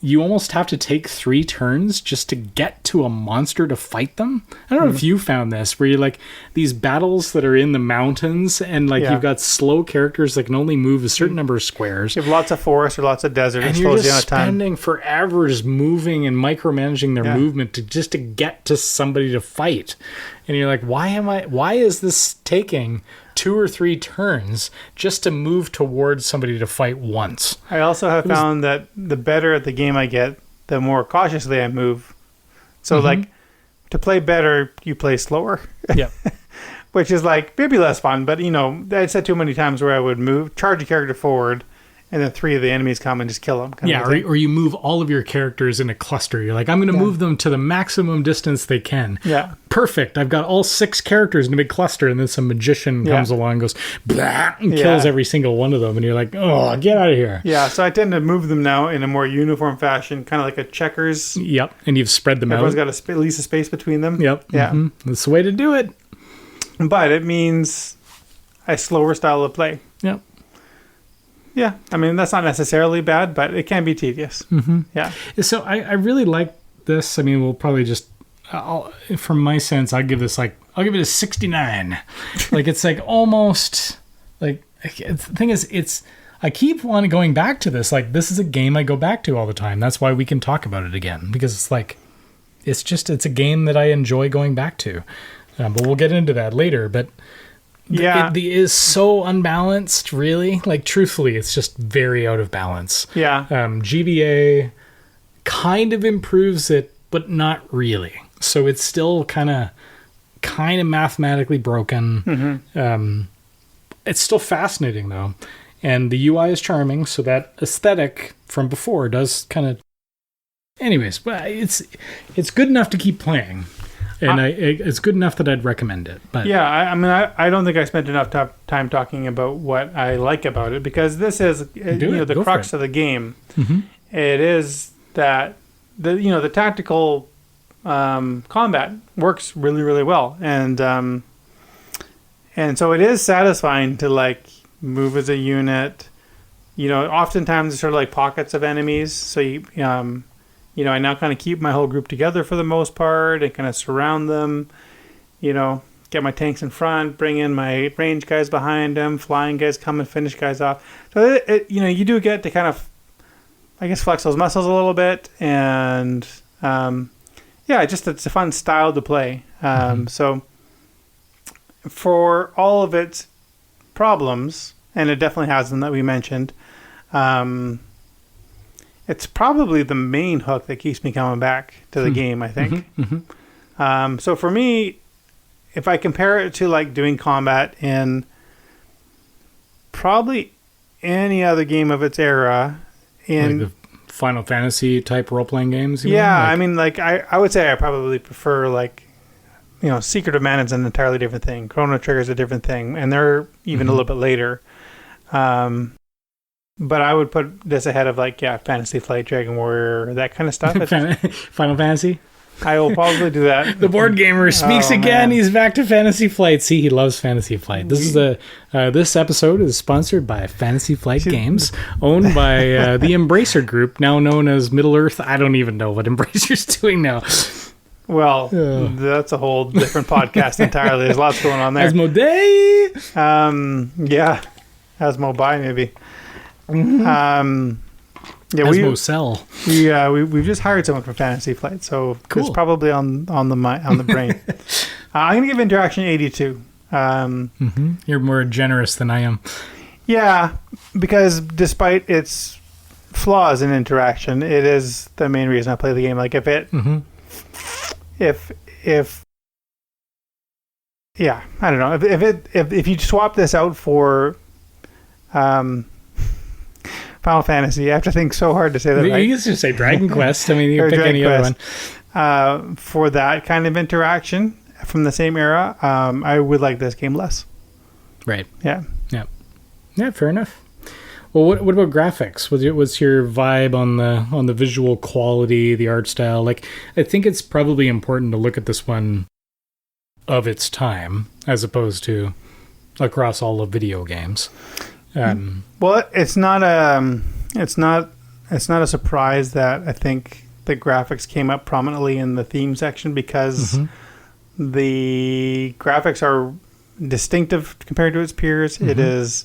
you almost have to take 3 turns just to get to a monster to fight them. I don't know if you found this, where you're like these battles that are in the mountains and like you've got slow characters that can only move a certain number of squares. You have lots of forest or lots of desert. And you're just spending forever just moving and micromanaging their movement just to get to somebody to fight. And you're like, why is this taking 2 or 3 turns just to move towards somebody to fight once? I also have found that the better at the game I get, the more cautiously I move. So like to play better, you play slower. Yeah. Which is like maybe less fun, but I said too many times where I would charge a character forward, and then 3 of the enemies come and just kill them. Or you move all of your characters in a cluster. You're like, I'm going to move them to the maximum distance they can. Yeah. Perfect. I've got all 6 characters in a big cluster, and then some magician comes along and goes, blah, and kills every single one of them. And you're like, oh, get out of here. Yeah, so I tend to move them now in a more uniform fashion, kind of like a checkers. Yep, and you've spread them out. Everyone's got at least a space between them. Yep. Yeah. Mm-hmm. That's the way to do it. But it means a slower style of play. Yep. Yeah, I mean, that's not necessarily bad, but it can be tedious. Mm-hmm. Yeah. So I really like this. I mean, we'll probably just, from my sense, I'll give it a 69. Like, it's like almost, like, the thing is, I keep going back to this. Like, this is a game I go back to all the time. That's why we can talk about it again. Because it's like, it's a game that I enjoy going back to. But we'll get into that later. But it is so unbalanced, really. Like, truthfully, it's just very out of balance. Yeah. GBA kind of improves it, but not really. So it's still kind of mathematically broken. Mm-hmm. It's still fascinating, though. And the UI is charming, so that aesthetic from before does kind of... Anyways, but it's good enough to keep playing. And it's good enough that I'd recommend it. But yeah, I mean, I don't think I spent enough time talking about what I like about it, because this is the crux of the game. Mm-hmm. It is that the tactical combat works really, really well, and so it is satisfying to like move as a unit. Oftentimes there's sort of like pockets of enemies, so I now kind of keep my whole group together for the most part and kind of surround them, get my tanks in front, bring in my range guys behind them, flying guys come and finish guys off. So you do get to kind of, I guess, flex those muscles a little bit, and it's a fun style to play. So for all of its problems, and it definitely has them that we mentioned, it's probably the main hook that keeps me coming back to the game, I think. So for me, if I compare it to like doing combat in probably any other game of its era, in like the Final Fantasy type role-playing games? I would say I probably prefer like, Secret of Mana is an entirely different thing. Chrono Trigger is a different thing, and they're even a little bit later. But I would put this ahead of like, Fantasy Flight, Dragon Warrior, that kind of stuff. Final Fantasy? I will probably do that. The board gamer speaks again. Man. He's back to Fantasy Flight. See, he loves Fantasy Flight. This is this episode is sponsored by Fantasy Flight Games, owned by the Embracer Group, now known as Middle Earth. I don't even know what Embracer's doing now. Well, that's a whole different podcast entirely. There's lots going on there. Asmodee. Asmodee maybe. We've just hired someone from Fantasy Flight, so cool. It's probably on the brain. I'm gonna give Interaction 82. You're more generous than I am. Yeah, because despite its flaws in Interaction, it is the main reason I play the game. Like if I don't know, if you swap this out for Final Fantasy. I have to think so hard to say that. You used to say Dragon Quest. I mean, you pick any other one. For that kind of interaction from the same era, I would like this game less. Right. Yeah. Yeah. Fair enough. Well, what about graphics? What's your vibe on the visual quality, the art style? Like, I think it's probably important to look at this one of its time as opposed to across all of video games. Well, it's not a surprise that I think the graphics came up prominently in the theme section because the graphics are distinctive compared to its peers. It is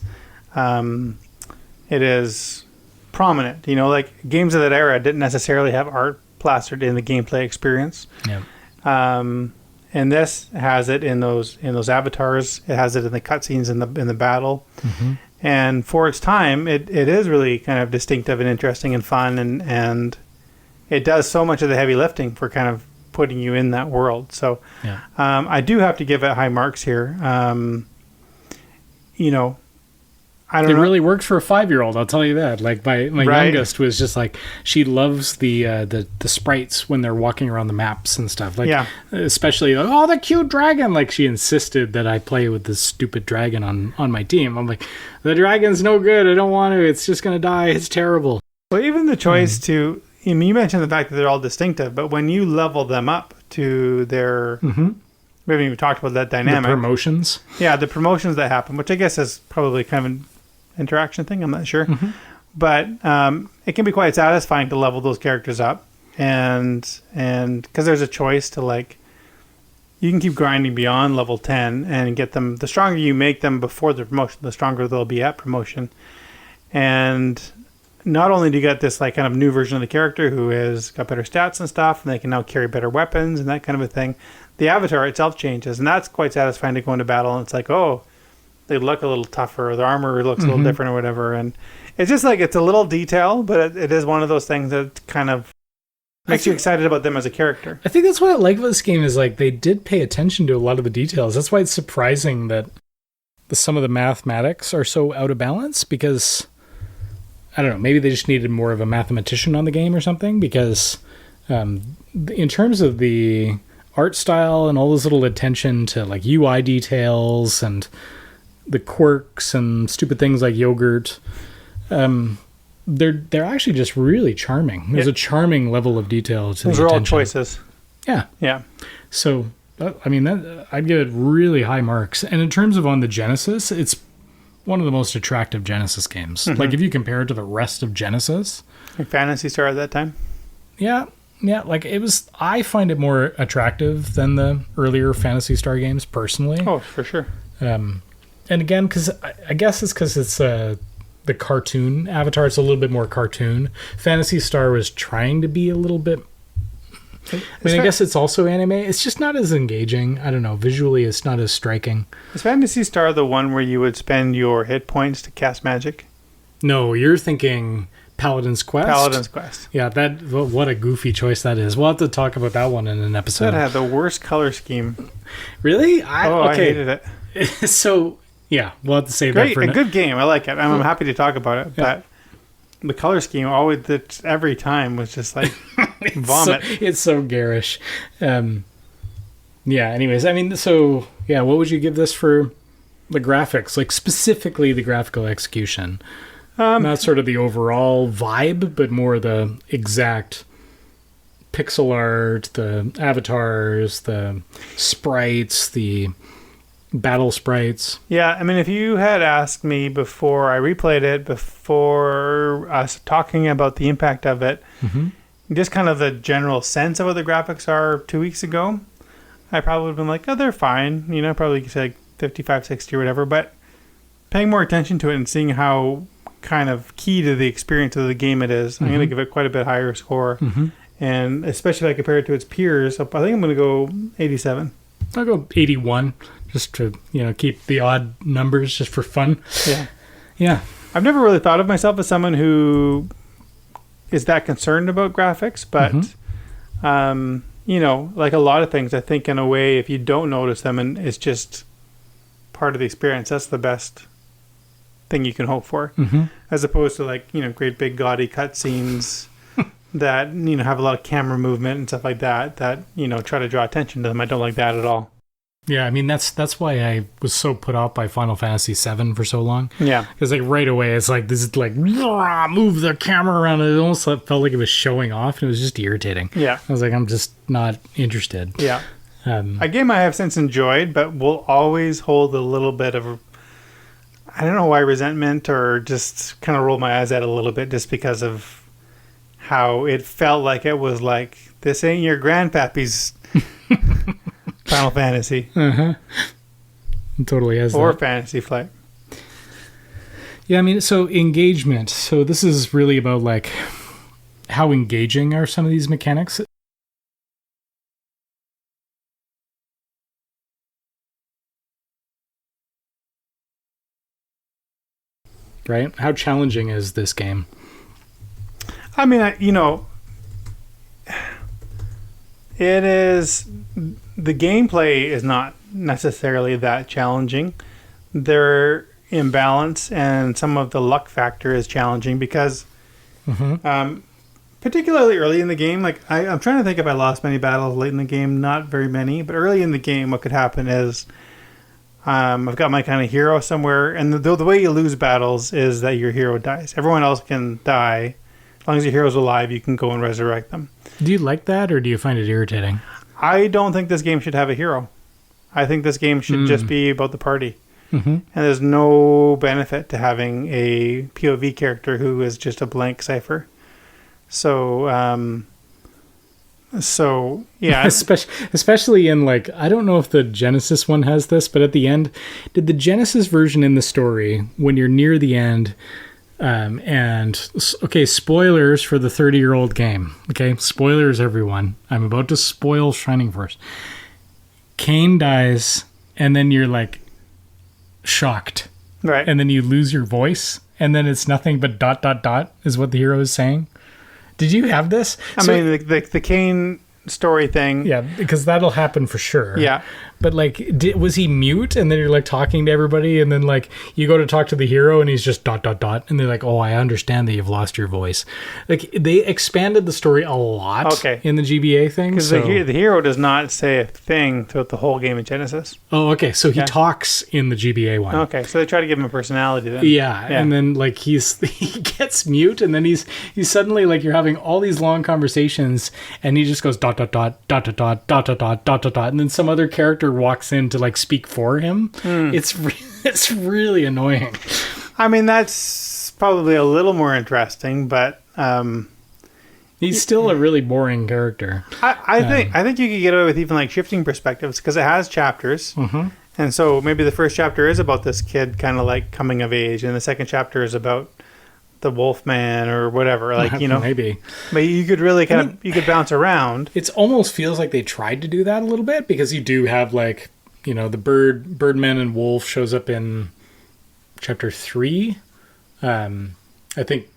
prominent. Like games of that era didn't necessarily have art plastered in the gameplay experience. Yeah. And this has it in those avatars. It has it in the cutscenes in the battle. And for its time, it is really kind of distinctive and interesting and fun, and it does so much of the heavy lifting for kind of putting you in that world. So I do have to give it high marks here. I don't know. It really worked for a 5-year-old, I'll tell you that. Like my youngest was just like, she loves the sprites when they're walking around the maps and stuff. Like, especially like, the cute dragon. Like she insisted that I play with this stupid dragon on my team. I'm like, the dragon's no good. I don't want to. It's just gonna die. It's terrible. Well, even the choice to, you mentioned the fact that they're all distinctive, but when you level them up to their, we haven't even talked about that dynamic. The promotions. Yeah, the promotions that happen, which I guess is probably kind of an interaction thing. I'm not sure, but it can be quite satisfying to level those characters up, and because there's a choice to like, you can keep grinding beyond level 10 and get them. The stronger you make them before the promotion, the stronger they'll be at promotion. And not only do you get this like kind of new version of the character who has got better stats and stuff, and they can now carry better weapons and that kind of a thing, the avatar itself changes, and that's quite satisfying to go into battle. And it's like, they look a little tougher, or their armor looks a little different or whatever. And it's just like, it's a little detail, but it is one of those things that kind of makes you excited about them as a character. I think that's what I like about this game is like, they did pay attention to a lot of the details. That's why it's surprising that some of the mathematics are so out of balance, because I don't know, maybe they just needed more of a mathematician on the game or something, because in terms of the art style and all this little attention to like UI details and the quirks and stupid things like yogurt, they're actually just really charming. There's a charming level of detail to those are all choices. Yeah. So I mean, I'd give it really high marks. And in terms of on the Genesis, it's one of the most attractive Genesis games. Like if you compare it to the rest of Genesis, like Phantasy Star at that time. Yeah, Yeah, like I find it more attractive than the earlier Phantasy Star games, personally. Oh, for sure. And again, because I guess it's because it's the cartoon Avatar. It's a little bit more cartoon. Phantasy Star was trying to be a little bit. I guess it's also anime. It's just not as engaging. I don't know. Visually, it's not as striking. Is Phantasy Star the one where you would spend your hit points to cast magic? No, you're thinking Paladin's Quest. Paladin's Quest. Yeah, what a goofy choice that is. We'll have to talk about that one in an episode. That had the worst color scheme. Really? I hated it. So, yeah, we'll have to save that for a good game. I like it. I'm happy to talk about it, but the color scheme every time was just like vomit. It's so garish. Anyways, what would you give this for the graphics? Like, specifically the graphical execution. Not sort of the overall vibe, but more the exact pixel art, the avatars, the sprites, the battle sprites. Yeah, I mean, if you had asked me before I replayed it, before us talking about the impact of it, just kind of the general sense of what the graphics are 2 weeks ago, I probably would have been like, oh, they're fine. You know, probably say like 55, 60 or whatever. But paying more attention to it and seeing how kind of key to the experience of the game it is, I'm going to give it quite a bit higher score. And especially if I compare it to its peers, I think I'm going to go 87. I'll go 81, just to keep the odd numbers just for fun. Yeah. I've never really thought of myself as someone who is that concerned about graphics, but like a lot of things, I think in a way, if you don't notice them and it's just part of the experience, that's the best thing you can hope for, as opposed to like great big gaudy cutscenes that have a lot of camera movement and stuff like that try to draw attention to them. I don't like that at all. Yeah, I mean that's why I was so put off by Final Fantasy VII for so long. Yeah, because like right away it's like this is like move the camera around. It almost felt like it was showing off, and it was just irritating. Yeah, I was like, I'm just not interested. Yeah, a game I have since enjoyed, but will always hold a little bit of, I don't know why, resentment, or just kind of roll my eyes at it a little bit, just because of how it felt like it was like, this ain't your grandpappy's Final Fantasy. It totally has or that. Fantasy Flight. Yeah, I mean, so engagement. So this is really about like how engaging are some of these mechanics. Right? How challenging is this game? I mean, it is, the gameplay is not necessarily that challenging. They're imbalance, and some of the luck factor is challenging because particularly early in the game, like I'm trying to think if I lost many battles late in the game. Not very many, but early in the game what could happen is I've got my kind of hero somewhere, and the way you lose battles is that your hero dies. Everyone else can die. As long as your hero's alive, you can go and resurrect them. Do you like that, or do you find it irritating? I don't think this game should have a hero. I think this game should just be about the party. And there's no benefit to having a POV character who is just a blank cipher. So yeah. Especially in, like, I don't know if the Genesis one has this, but at the end, did the Genesis version in the story, when you're near the end... okay, spoilers for the 30-year-old game. Okay, spoilers, everyone. I'm about to spoil Shining Force. Kain dies, and then you're like shocked, right? And then you lose your voice, and then it's nothing but ... is what the hero is saying. Did you have this? I mean, the Kain story thing. Yeah, because that'll happen for sure. Yeah. But like, was he mute? And then you're like talking to everybody, and then like you go to talk to the hero, and he's just ... and they're like, "Oh, I understand that you've lost your voice." Like, they expanded the story a lot in the GBA thing. Because the hero does not say a thing throughout the whole game in Genesis. Oh, okay. So he talks in the GBA one. Okay, so they try to give him a personality then. Yeah. And then like he gets mute, and then he's suddenly like, you're having all these long conversations, and he just goes ... and then some other character walks in to like speak for him. It's really annoying. I mean, that's probably a little more interesting, but He's still a really boring character. I think you could get away with even like shifting perspectives because it has chapters. Mm-hmm. And so maybe the first chapter is about this kid kind of like coming of age, and the second chapter is about the Wolfman or whatever. Like, you know, maybe. But you could really you could bounce around. It almost feels like they tried to do that a little bit because you do have like, you know, the Birdman and Wolf shows up in chapter 3. I think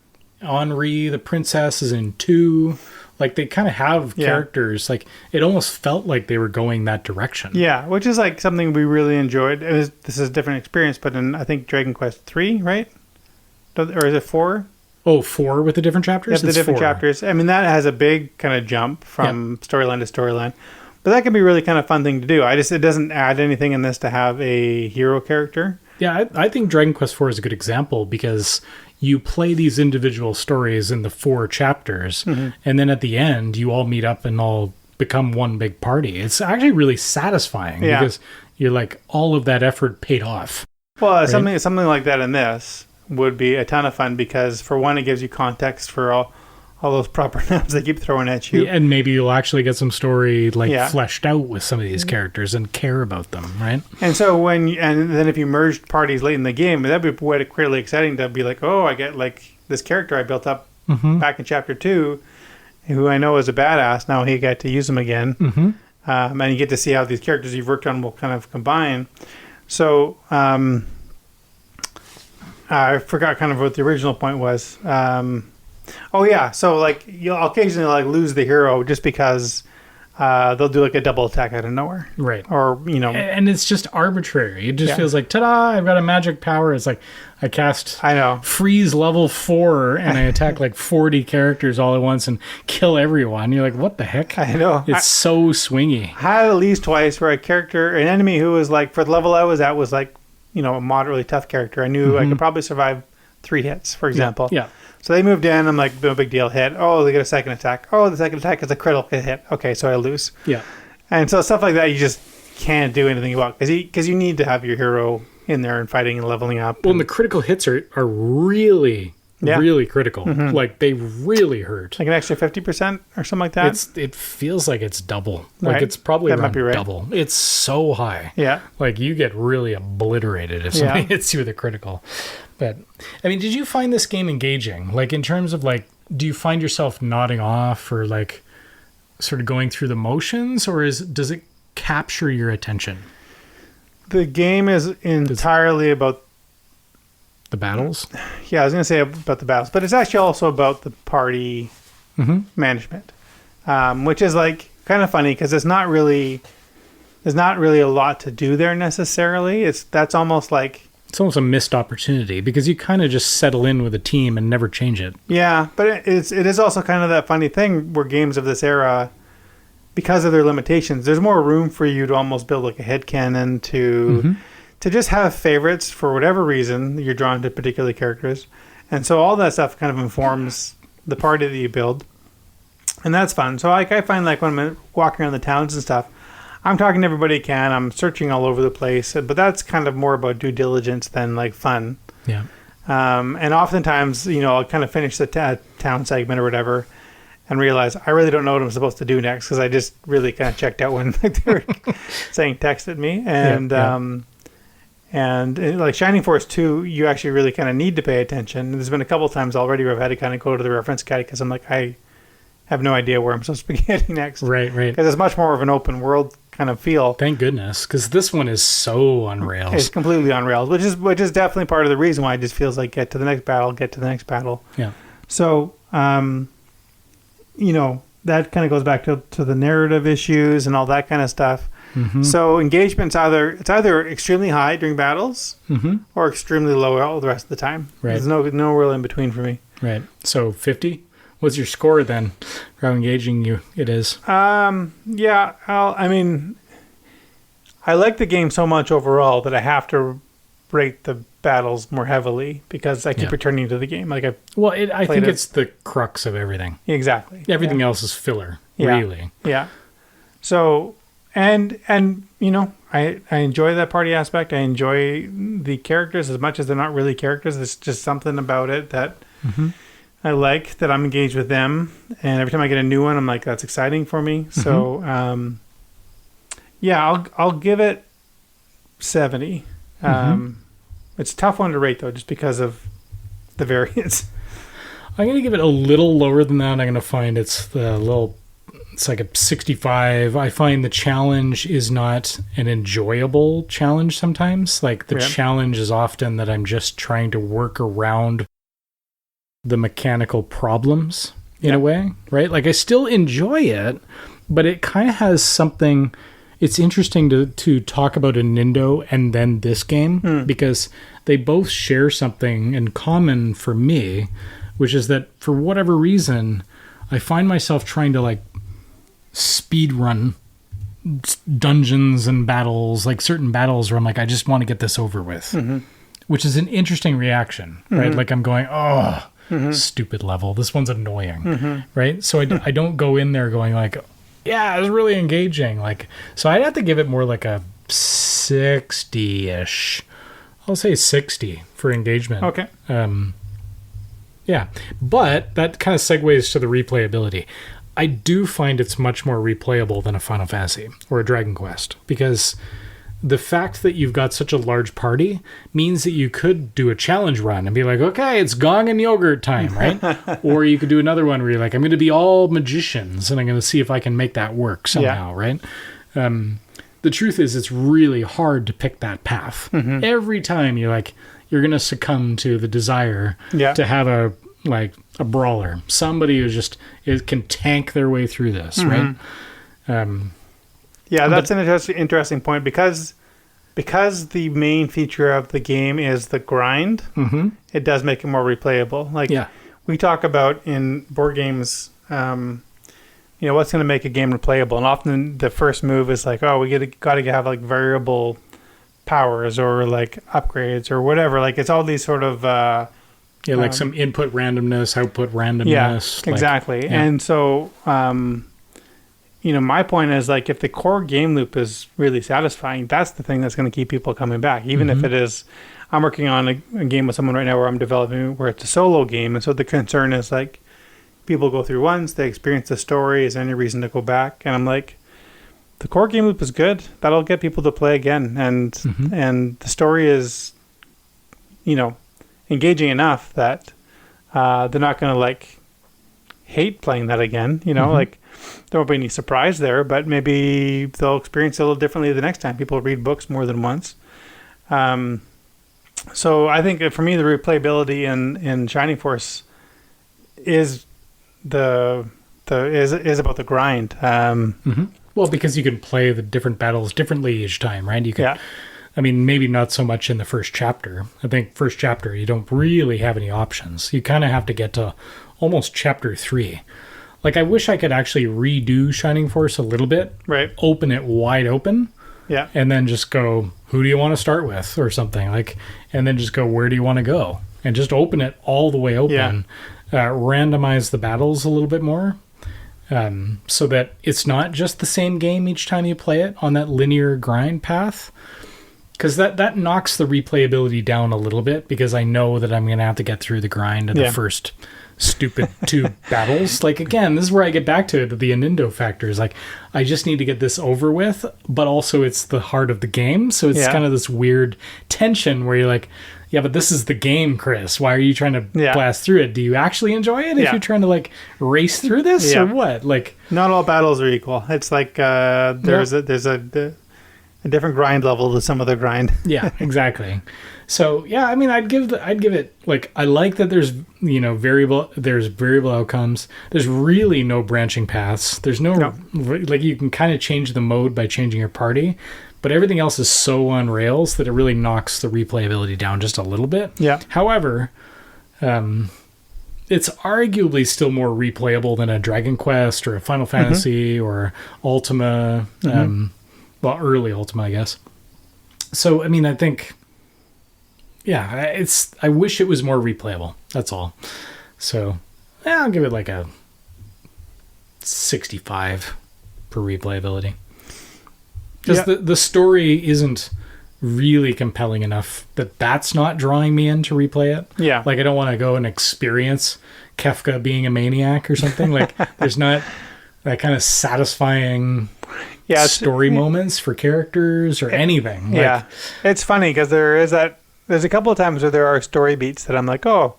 Henri the princess is in 2. Like they kind of have characters. Like it almost felt like they were going that direction. Yeah, which is like something we really enjoyed. This is a different experience, but in I think Dragon Quest 3, right? Or is it 4? Oh, 4 with the different chapters? Yeah, the different chapters. I mean, that has a big kind of jump from storyline to storyline. But that can be a really kind of fun thing to do. It doesn't add anything in this to have a hero character. Yeah, I think Dragon Quest 4 is a good example because you play these individual stories in the 4 chapters, and then at the end, you all meet up and all become one big party. It's actually really satisfying because you're like, all of that effort paid off. Well, right? something like that in this would be a ton of fun because, for one, it gives you context for all those proper nouns they keep throwing at you. Yeah, and maybe you'll actually get some story fleshed out with some of these characters and care about them, right? And so and then if you merged parties late in the game, that'd be quite really exciting to be like, oh, I get like this character I built up back in chapter 2, who I know is a badass. Now he got to use him again, and you get to see how these characters you've worked on will kind of combine. So I forgot kind of what the original point was. So like you'll occasionally like lose the hero just because they'll do like a double attack out of nowhere, right? Or and it's just arbitrary. It just feels like, ta-da! I've got a magic power. It's like I cast freeze level 4 and I attack like 40 characters all at once and kill everyone. You're like, what the heck? I know. It's so swingy. I had at least twice where an enemy who was like, for the level I was at, was like, a moderately tough character. I knew I could probably survive 3 hits, for example. Yeah. So they moved in. I'm like, no big deal, hit. Oh, they get a second attack. Oh, the second attack is a critical hit. Okay, so I lose. Yeah. And so stuff like that you just can't do anything about because you need to have your hero in there and fighting and leveling up. Well, and the critical hits are really, really critical. Like, they really hurt. Like an extra 50% or something like that? It feels like it's double. Like, it's probably around double. It's so high. Yeah. Like, you get really obliterated if somebody hits you with a critical. But, I mean, did you find this game engaging? Like, in terms of, like, do you find yourself nodding off or, like, sort of going through the motions? Or does it capture your attention? The game is entirely about the battles? Yeah, I was going to say about the battles. But it's actually also about the party management, which is, like, kind of funny because there's not really a lot to do there necessarily. That's almost like... It's almost a missed opportunity because you kind of just settle in with a team and never change it. Yeah, but it is also kind of that funny thing where games of this era, because of their limitations, there's more room for you to almost build like a headcanon to just have favorites for whatever reason you're drawn to particular characters. And so all that stuff kind of informs the party that you build. And that's fun. So I find like when I'm walking around the towns and stuff, I'm talking to everybody I can. I'm searching all over the place, but that's kind of more about due diligence than like fun. Yeah. And oftentimes, I'll kind of finish the town segment or whatever and realize I really don't know what I'm supposed to do next because I just really kind of checked out when they were saying text at me. And and like Shining Force 2, you actually really kind of need to pay attention. There's been a couple times already where I've had to kind of go to the reference guide because I'm like, I have no idea where I'm supposed to be getting next. Right. Because it's much more of an open world kind of feel. Thank goodness, because this one is so on rails. It's completely on rails, which is definitely part of the reason why it just feels like get to the next battle. Yeah. So, that kind of goes back to the narrative issues and all that kind of stuff. So engagement's either extremely high during battles or extremely low all the rest of the time. Right. There's no real in between for me. Right. So 50. What's your score then? How engaging it is? I like the game so much overall that I have to rate the battles more heavily because I keep returning to the game. Like I think it's the crux of everything. Exactly. Everything else is filler, really. Yeah. So and I enjoy that party aspect. I enjoy the characters as much as they're not really characters. There's just something about it that I like that I'm engaged with them, and every time I get a new one, I'm like, that's exciting for me. So, I'll give it 70. It's a tough one to rate though, just because of the variance. I'm going to give it a little lower than that. I'm going to find it's like a 65. I find the challenge is not an enjoyable challenge sometimes. Like the challenge is often that I'm just trying to work around the mechanical problems in a way, right? Like I still enjoy it, but it kind of has something. It's interesting to talk about a Nintendo and then this game because they both share something in common for me, which is that for whatever reason, I find myself trying to like speed run dungeons and battles, like certain battles where I'm like, I just want to get this over with, which is an interesting reaction, right? Like I'm going, stupid level. This one's annoying, right? So I don't go in there going like, yeah, it was really engaging. Like, so I'd have to give it more like a 60-ish. I'll say 60 for engagement. Okay. Yeah, but that kind of segues to the replayability. I do find it's much more replayable than a Final Fantasy or a Dragon Quest because the fact that you've got such a large party means that you could do a challenge run and be like, okay, it's gong and yogurt time, right? Or you could do another one where you're like, I'm going to be all magicians and I'm going to see if I can make that work somehow, right? The truth is it's really hard to pick that path. Every time you're going to succumb to the desire to have a brawler, somebody who just can tank their way through this, right? That's an interesting point because the main feature of the game is the grind. It does make it more replayable. Like we talk about in board games, what's going to make a game replayable, and often the first move is like, oh, we got to have like variable powers or like upgrades or whatever. Like it's all these sort of like some input randomness, output randomness. Exactly. And so my point is like if the core game loop is really satisfying, that's the thing that's going to keep people coming back. Even if it is, I'm working on a game with someone right now where I'm developing where it's a solo game, and so the concern is like people go through once, they experience the story, is there any reason to go back? And I'm like, the core game loop is good. That'll get people to play again, and the story is, engaging enough that they're not going to like hate playing that again. Like there won't be any surprise there, but maybe they'll experience it a little differently the next time. People read books more than once. So I think for me, the replayability in Shining Force is about the grind. Well, because you can play the different battles differently each time, right? You can, I mean, maybe not so much in the first chapter. I think first chapter, you don't really have any options. You kind of have to get to almost chapter 3. Like, I wish I could actually redo Shining Force a little bit. Right. Open it wide open. Yeah. And then just go, who do you want to start with or something? Like, and then just go, where do you want to go? And just open it all the way open. Randomize the battles a little bit more. So that it's not just the same game each time you play it on that linear grind path. Because that knocks the replayability down a little bit, because I know that I'm going to have to get through the grind of the first stupid 2 battles. Like, again, this is where I get back to the Anindo factor. Is like, I just need to get this over with, but also it's the heart of the game. So it's kind of this weird tension where you're like, yeah, but this is the game, Chris. Why are you trying to blast through it? Do you actually enjoy it if you're trying to like race through this or what? Like, not all battles are equal. It's like there's a different grind level to some of the grind. Yeah, exactly. So yeah, I mean, I'd give it, like, I like that there's variable outcomes. There's really no branching paths. There's no. Like, you can kind of change the mode by changing your party, but everything else is so on rails that it really knocks the replayability down just a little bit. Yeah. However, it's arguably still more replayable than a Dragon Quest or a Final Fantasy or Ultima. Well, early Ultima, I guess. So, I mean, I think, I wish it was more replayable. That's all. So, I'll give it like a 65 for replayability. Because the story isn't really compelling enough that that's not drawing me in to replay it. Yeah. Like, I don't want to go and experience Kefka being a maniac or something. Like, there's not that kind of satisfying story moments for characters or anything. Yeah. It's funny because there's a couple of times where there are story beats that I'm like, oh,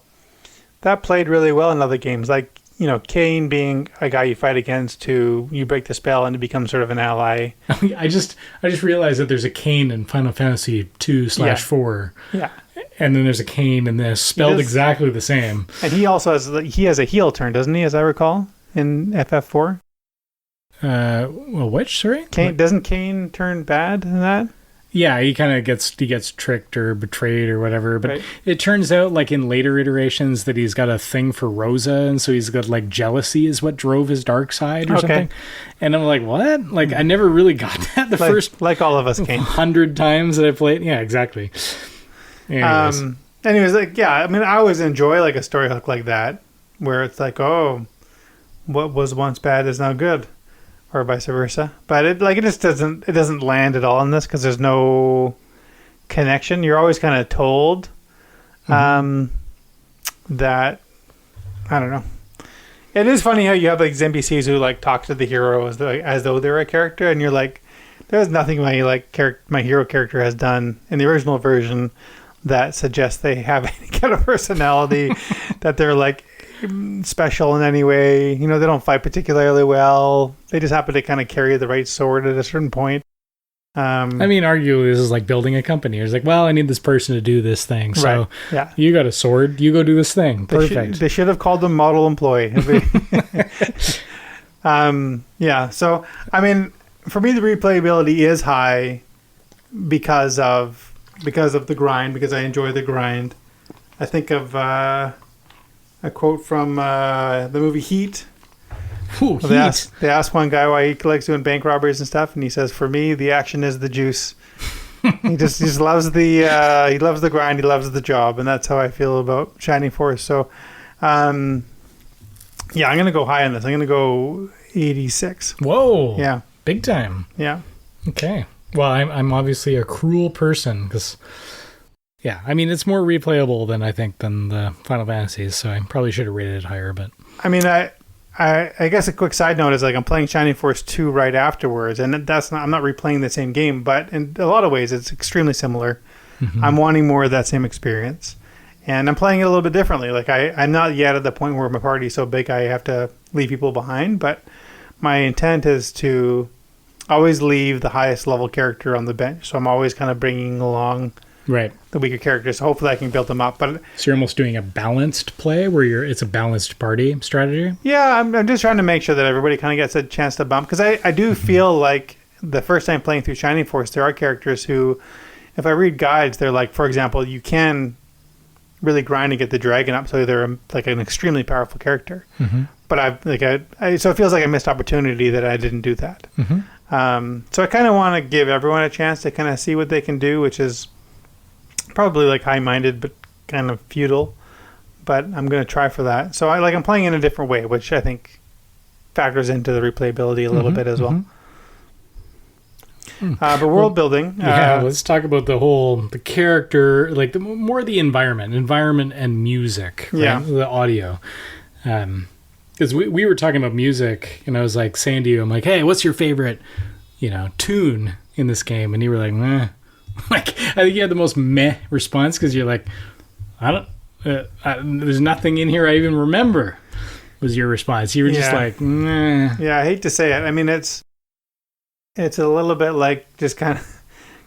that played really well in other games. Like, Kain being a guy you fight against to you break the spell and it becomes sort of an ally. I just realized that there's a Kain in Final Fantasy 2/4. Yeah. And then there's a Kain in this, spelled exactly the same. And he also has a heel turn, doesn't he, as I recall, in FF4? Well, which? Sorry? Doesn't Kain turn bad in that? Yeah, he kind of gets tricked or betrayed or whatever. But it turns out, like, in later iterations, that he's got a thing for Rosa, and so he's got, like, jealousy is what drove his dark side or something. And I'm like, what? Like, I never really got that first... Like all of us, Kain. 100 times that I played. Yeah, exactly. Anyways, like, yeah, I mean, I always enjoy, like, a story hook like that, where it's like, oh, what was once bad is now good. Or vice versa, but it just doesn't land at all in this because there's no connection. You're always kind of told that I don't know. It is funny how you have like NPCs who like talk to the hero as though they're a character, and you're like, there's nothing my hero character has done in the original version that suggests they have any kind of personality, that they're like special in any way. They don't fight particularly well. They just happen to kind of carry the right sword at a certain point. I mean, arguably, this is like building a company. It's like, well, I need this person to do this thing. So you got a sword. You go do this thing. Perfect. They should have called them model employee. Yeah. So, I mean, for me, the replayability is high because of the grind, because I enjoy the grind. I think of a quote from the movie Heat. Ooh, they asked one guy why he likes doing bank robberies and stuff, and he says, "For me, the action is the juice." He just loves he loves the grind, he loves the job, and that's how I feel about Shining Force. So, I'm gonna go high on this. I'm gonna go 86. Whoa! Yeah, big time. Yeah. Okay. Well, I'm obviously a cruel person because. Yeah, I mean, it's more replayable than the Final Fantasies, so I probably should have rated it higher, but... I mean, I guess a quick side note is, like, I'm playing Shining Force 2 right afterwards, and I'm not replaying the same game, but in a lot of ways, it's extremely similar. Mm-hmm. I'm wanting more of that same experience, and I'm playing it a little bit differently. Like, I'm not yet at the point where my party's so big I have to leave people behind, but my intent is to always leave the highest level character on the bench, so I'm always kind of bringing along... Right. The weaker characters. Hopefully I can build them up. But so you're almost doing a balanced play where it's a balanced party strategy? Yeah, I'm just trying to make sure that everybody kind of gets a chance to bump. Because I do feel like the first time playing through Shining Force, there are characters who, if I read guides, they're like, for example, you can really grind to get the dragon up, so they're like an extremely powerful character. Mm-hmm. But so it feels like a missed opportunity that I didn't do that. Mm-hmm. So I kind of want to give everyone a chance to kind of see what they can do, which is probably like high-minded but kind of futile, but I'm going to try for that. So I'm playing in a different way, which I think factors into the replayability a little bit as well. But world building. Let's talk about the character, like more the environment and music. Right? Yeah, the audio. Because we were talking about music, and I was like saying to you, I'm like, hey, what's your favorite, tune in this game? And you were like, meh. Like, I think you had the most meh response because you're like, there's nothing in here I even remember, was your response. You were just like, nah. Yeah, I hate to say it. I mean, it's a little bit like just kind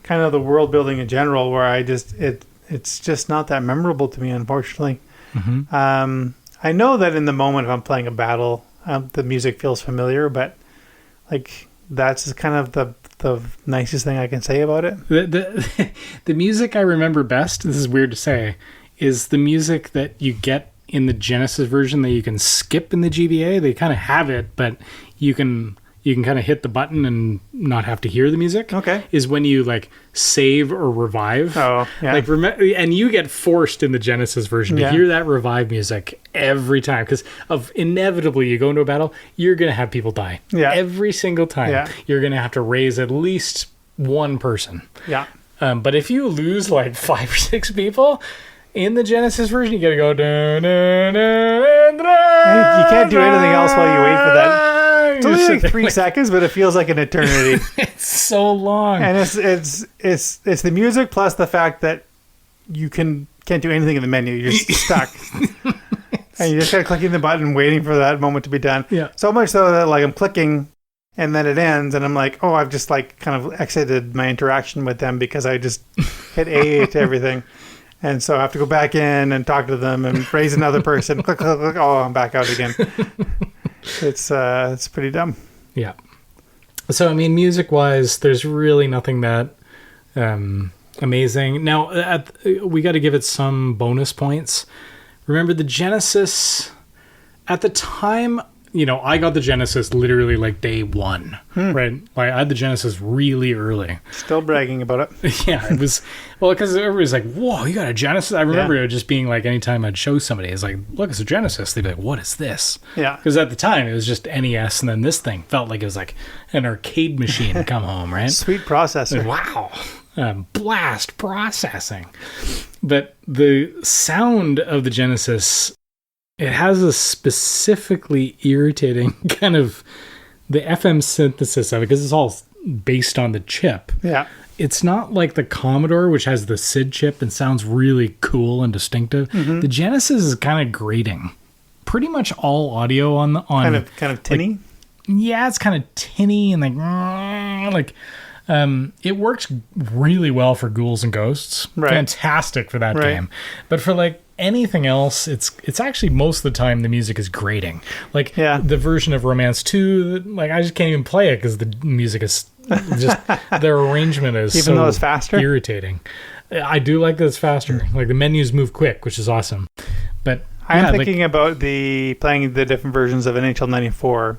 of the world building in general, where it's just not that memorable to me, unfortunately. Mm-hmm. I know that in the moment if I'm playing a battle, the music feels familiar, but like that's just kind of the nicest thing I can say about it. The music I remember best, this is weird to say, is the music that you get in the Genesis version that you can skip in the GBA. They kind of have it, but you can kind of hit the button and not have to hear the music. Okay. Is when you like save or revive. Oh, yeah. And you get forced in the Genesis version to hear that revive music every time, because inevitably you go into a battle, you're going to have people die. Yeah. Every single time. Yeah. You're going to have to raise at least one person. Yeah. But if you lose like 5 or 6 people in the Genesis version, you gotta go. You can't do anything else while you wait for that. It's only like 3 seconds, but it feels like an eternity. It's so long, and it's the music plus the fact that you can't do anything in the menu. You're just stuck, and you just gotta clicking the button, waiting for that moment to be done. Yeah. So much so that like I'm clicking, and then it ends, and I'm like, oh, I've just like kind of exited my interaction with them because I just hit A to everything. And so I have to go back in and talk to them and raise another person. Click, click, click. Oh, I'm back out again. It's pretty dumb. Yeah. So, I mean, music-wise, there's really nothing that amazing. Now, we got to give it some bonus points. Remember, the Genesis, at the time, I got the Genesis literally like day 1, right? Like, I had the Genesis really early. Still bragging about it. Yeah, it was, well, because everybody's like, whoa, you got a Genesis? I remember it just being like, anytime I'd show somebody, it's like, look, it's a Genesis. They'd be like, what is this? Yeah. Because at the time, it was just NES, and then this thing felt like it was like an arcade machine come home, right? Sweet processor. Wow. Blast processing. But the sound of the Genesis, it has a specifically irritating kind of the FM synthesis of it, because it's all based on the chip. Yeah. It's not like the Commodore, which has the SID chip and sounds really cool and distinctive. Mm-hmm. The Genesis is kind of grating. Pretty much all audio on kind of tinny. Yeah, it's kind of tinny and it works really well for Ghouls and Ghosts. Right. Fantastic for that game. But for like anything else, it's actually most of the time the music is grating. Like the version of Romance 2, like I just can't even play it because the music is just their arrangement is even though it's faster, irritating. I do like that it's faster. Like the menus move quick, which is awesome. But I'm thinking about playing the different versions of NHL 94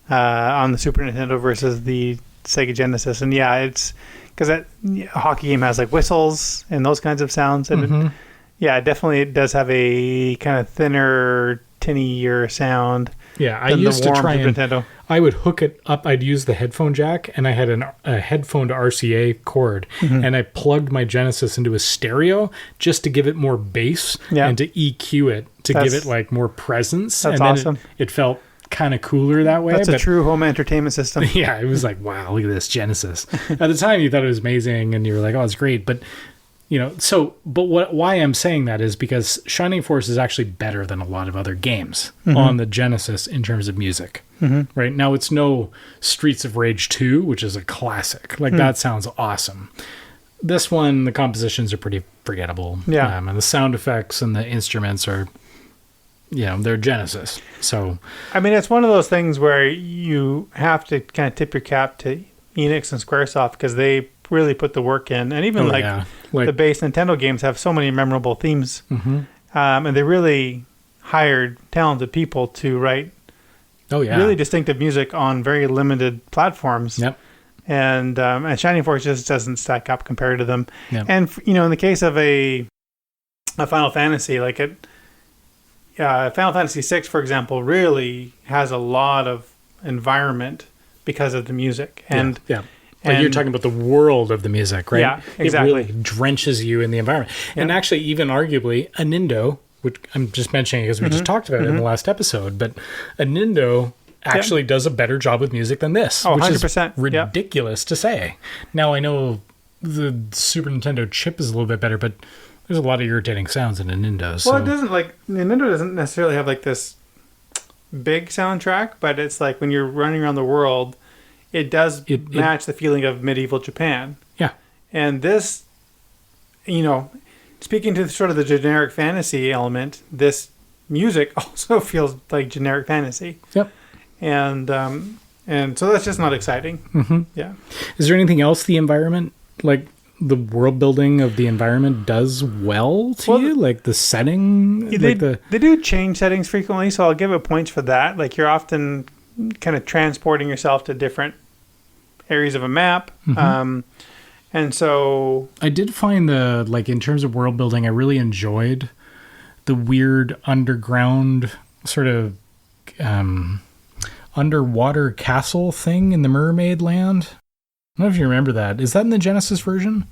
on the Super Nintendo versus the Sega Genesis, and it's because that hockey game has like whistles and those kinds of sounds, and it does have a kind of thinner, tinnier sound. Yeah, I used to try and Nintendo. I would hook it up. I'd use the headphone jack, and I had a headphone to RCA cord, and I plugged my Genesis into a stereo just to give it more bass and to EQ it to give it like more presence. That's and then awesome. It felt kind of cooler that way. That's a true home entertainment system. Yeah, it was like, wow, look at this Genesis. At the time, you thought it was amazing, and you were like, oh, it's great, but. Why I'm saying that is because Shining Force is actually better than a lot of other games on the Genesis in terms of music. Right now, it's no Streets of Rage 2, which is a classic. Like that sounds awesome. This one, the compositions are pretty forgettable. Yeah, and the sound effects and the instruments are, they're Genesis. So, I mean, it's one of those things where you have to kind of tip your cap to Enix and Squaresoft because they really put the work in, and even the base Nintendo games have so many memorable themes, and they really hired talented people to write really distinctive music on very limited platforms. And Shining Force just doesn't stack up compared to them. And in the case of a Final Fantasy, like Final Fantasy VI, for example, really has a lot of environment because of the music. And Like you're talking about the world of the music, right? Yeah, exactly. It really drenches you in the environment. Yeah. And actually, even arguably, a Nintendo, which I'm just mentioning because we just talked about it in the last episode, but a Nintendo actually does a better job with music than this, which 100%. is ridiculous to say. Now, I know the Super Nintendo chip is a little bit better, but there's a lot of irritating sounds in a Nintendo. Well, it doesn't, Nintendo doesn't necessarily have, this big soundtrack, but it's like when you're running around the world, it does match the feeling of medieval Japan. Yeah. And this, speaking to sort of the generic fantasy element, this music also feels like generic fantasy. Yep. And so that's just not exciting. Mm-hmm. Yeah. Is there anything else the environment, like the world building of the environment does well to you? Like the setting? They do change settings frequently, so I'll give it points for that. Like you're often kind of transporting yourself to different areas of a map. And so I did find in terms of world building, I really enjoyed the weird underground sort of underwater castle thing in the Mermaid Land. I don't know if you remember that. Is that in the Genesis version?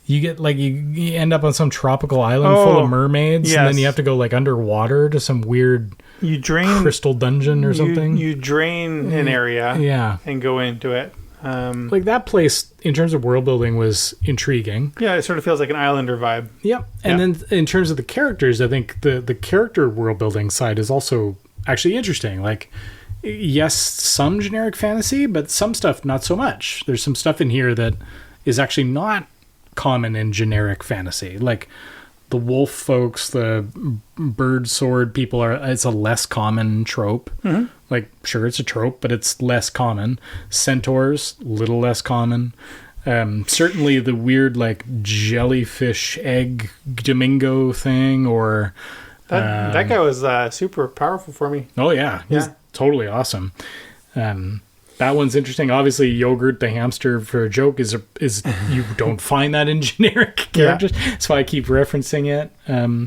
You get like you end up on some tropical island full of mermaids, and then you have to go like underwater to some weird crystal dungeon or something. You drain an area, and go into it. Like that place, in terms of world building, was intriguing. Yeah, it sort of feels like an Islander vibe. Yep. And then in terms of the characters, I think the character world building side is also actually interesting. Like, yes, some generic fantasy, but some stuff not so much. There's some stuff in here that is actually not common in generic fantasy. Like the wolf folks, the bird sword people it's a less common trope. Mm-hmm. Like, sure, it's a trope, but it's less common. Centaurs, little less common. Certainly the weird like jellyfish egg Domingo thing, or that guy was super powerful for me. Oh yeah, he's totally awesome. That one's interesting. Obviously, Yogurt the hamster for a joke is you don't find that in generic characters. That's why I keep referencing it.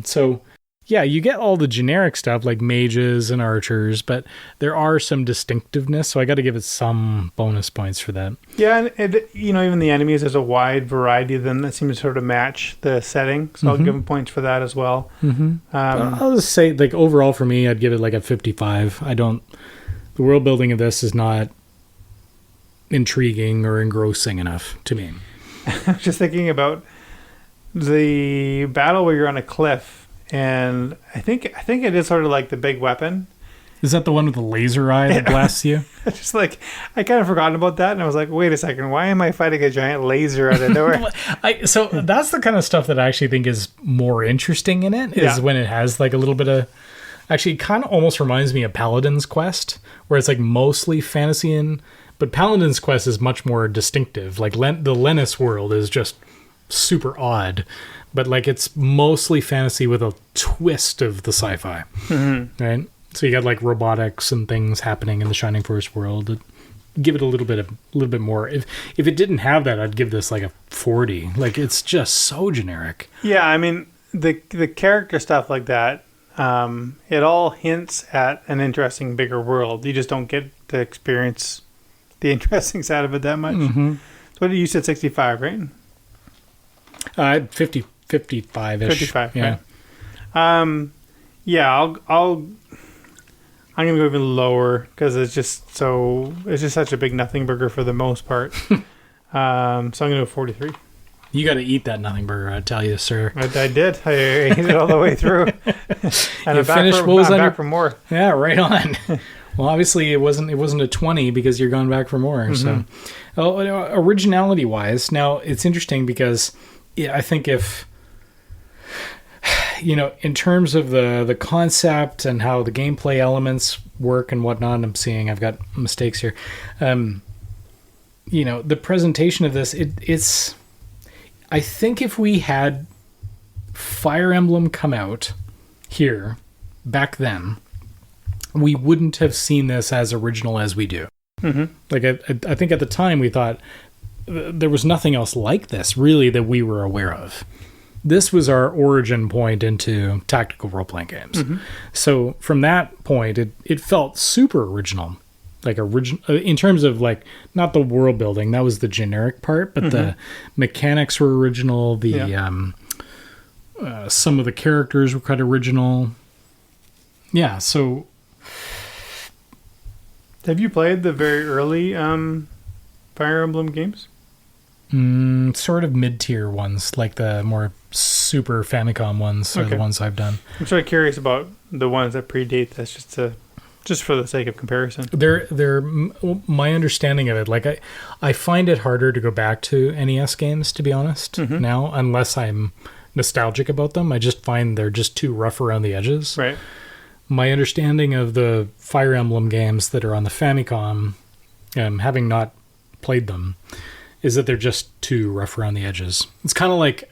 So yeah, you get all the generic stuff like mages and archers, but there are some distinctiveness. So I got to give it some bonus points for that. Yeah, and even the enemies, there's a wide variety of them that seem to sort of match the setting. So I'll give them points for that as well. Mm-hmm. I'll just say, like, overall for me, I'd give it like a 55. The world building of this is not intriguing or engrossing enough to me. I'm just thinking about the battle where you're on a cliff, and I think it is sort of like the big weapon. Is that the one with the laser eye that blasts you? Just like, I kind of forgotten about that, and I was like, wait a second, why am I fighting a giant laser out of nowhere? So that's the kind of stuff that I actually think is more interesting in it, is when it has like a little bit of... Actually, it kind of almost reminds me of Paladin's Quest, where it's like mostly fantasy but Paladin's Quest is much more distinctive. Like the Lennis world is just super odd, but like it's mostly fantasy with a twist of the sci-fi, right? So you got like robotics and things happening in the Shining Force world. Give it a little bit more. If it didn't have that, I'd give this like a 40. Like, it's just so generic. Yeah, I mean the character stuff like that. It all hints at an interesting, bigger world. You just don't get to experience the interesting side of it that much. Mm-hmm. So what did you said 65, right? 55-ish. 55, yeah. Right. I'm gonna go even lower because it's just such a big nothing burger for the most part. So I'm gonna go 43. You got to eat that nothing burger, I tell you, sir. I did. I ate it all the way through. And I'm back for more. Yeah, right on. Well, obviously it wasn't a 20 because you're going back for more. Mm-hmm. So, originality wise, now it's interesting because I think if, in terms of the concept and how the gameplay elements work and whatnot, I'm seeing I've got mistakes here. The presentation of this, it's. I think if we had Fire Emblem come out here back then, we wouldn't have seen this as original as we do. Mm-hmm. Like I think at the time we thought there was nothing else like this really that we were aware of. This was our origin point into tactical role-playing games. Mm-hmm. So from that point, it felt super original. Like in terms of like not the world building, that was the generic part, but the mechanics were original. Some of the characters were quite original. Yeah. So, have you played the very early Fire Emblem games? Sort of mid-tier ones, like the more Super Famicom ones are the ones I've done. I'm sort of curious about the ones that predate this, just for the sake of comparison. They're my understanding of it. Like I find it harder to go back to NES games, to be honest, now, unless I'm nostalgic about them. I just find they're just too rough around the edges. Right. My understanding of the Fire Emblem games that are on the Famicom, having not played them, is that they're just too rough around the edges. It's kind of like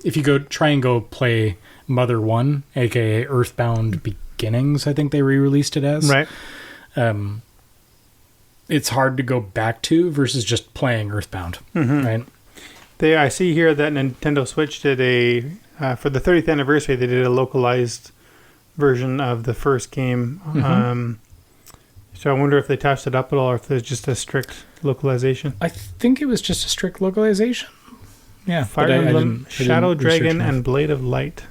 if you try and go play Mother 1, aka Earthbound Beginnings, I think they re-released it as. Right. It's hard to go back to versus just playing Earthbound. Mm-hmm. Right. I see here that Nintendo Switch did for the 30th anniversary, they did a localized version of the first game. Mm-hmm. So I wonder if they touched it up at all, or if there's just a strict localization. I think it was just a strict localization. Yeah, Fire Emblem, Shadow Dragon, and Blade of Light.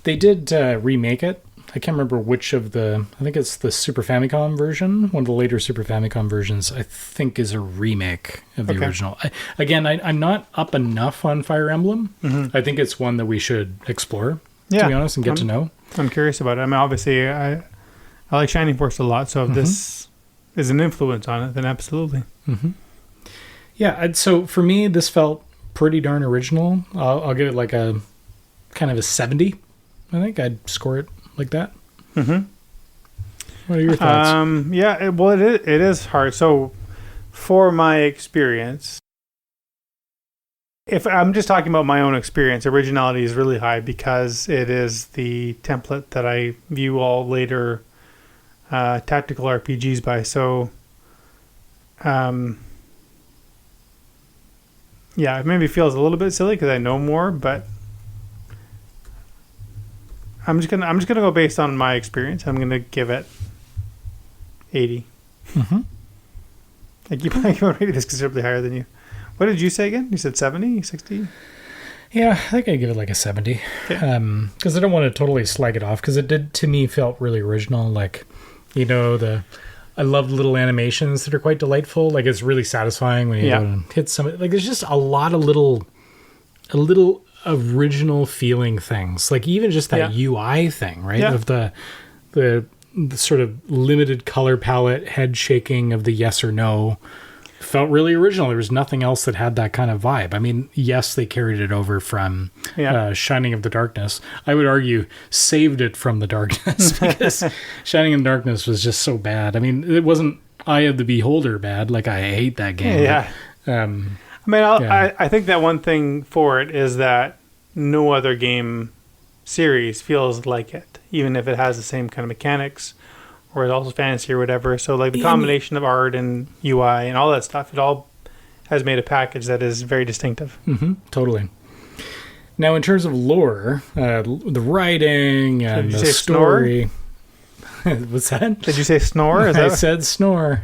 They did remake it. I can't remember which of the... I think it's the Super Famicom version. One of the later Super Famicom versions, I think, is a remake of the original. I'm not up enough on Fire Emblem. Mm-hmm. I think it's one that we should explore, to be honest, and get to know. I'm curious about it. I mean, obviously, I like Shining Force a lot, so if this is an influence on it, then absolutely. Mm-hmm. Yeah, so for me, this felt pretty darn original. I'll give it like a kind of a 70. I think I'd score it like that. Mm-hmm. What are your thoughts? It is hard. So, for my experience, if I'm just talking about my own experience, originality is really high because it is the template that I view all later tactical RPGs by. So, it maybe feels a little bit silly because I know more, but I'm just gonna go based on my experience. I'm gonna give it 80. Mm-hmm. I keep rating this considerably higher than you. What did you say again? You said 70, 60? Yeah, I think I'd give it like a 70. Because I don't want to totally slag it off because it did, to me, felt really original. Like, I love the little animations that are quite delightful. Like, it's really satisfying when you go and hit somebody. Like, there's just a lot of little original feeling things. Like, even just that UI thing, right? Of the sort of limited color palette, head shaking of the yes or no felt really original. There was nothing else that had that kind of vibe. I mean, yes, they carried it over from Shining of the Darkness. I would argue saved it from the darkness because Shining in the Darkness was just so bad. I mean, it wasn't Eye of the Beholder bad. Like, I hate that game. Yeah. I think that one thing for it is that no other game series feels like it, even if it has the same kind of mechanics or it's also fantasy or whatever. So like the combination of art and UI and all that stuff, it all has made a package that is very distinctive. Mm-hmm, totally. Now, in terms of lore, the writing and the story... What's that? Did you say snore? I said snore.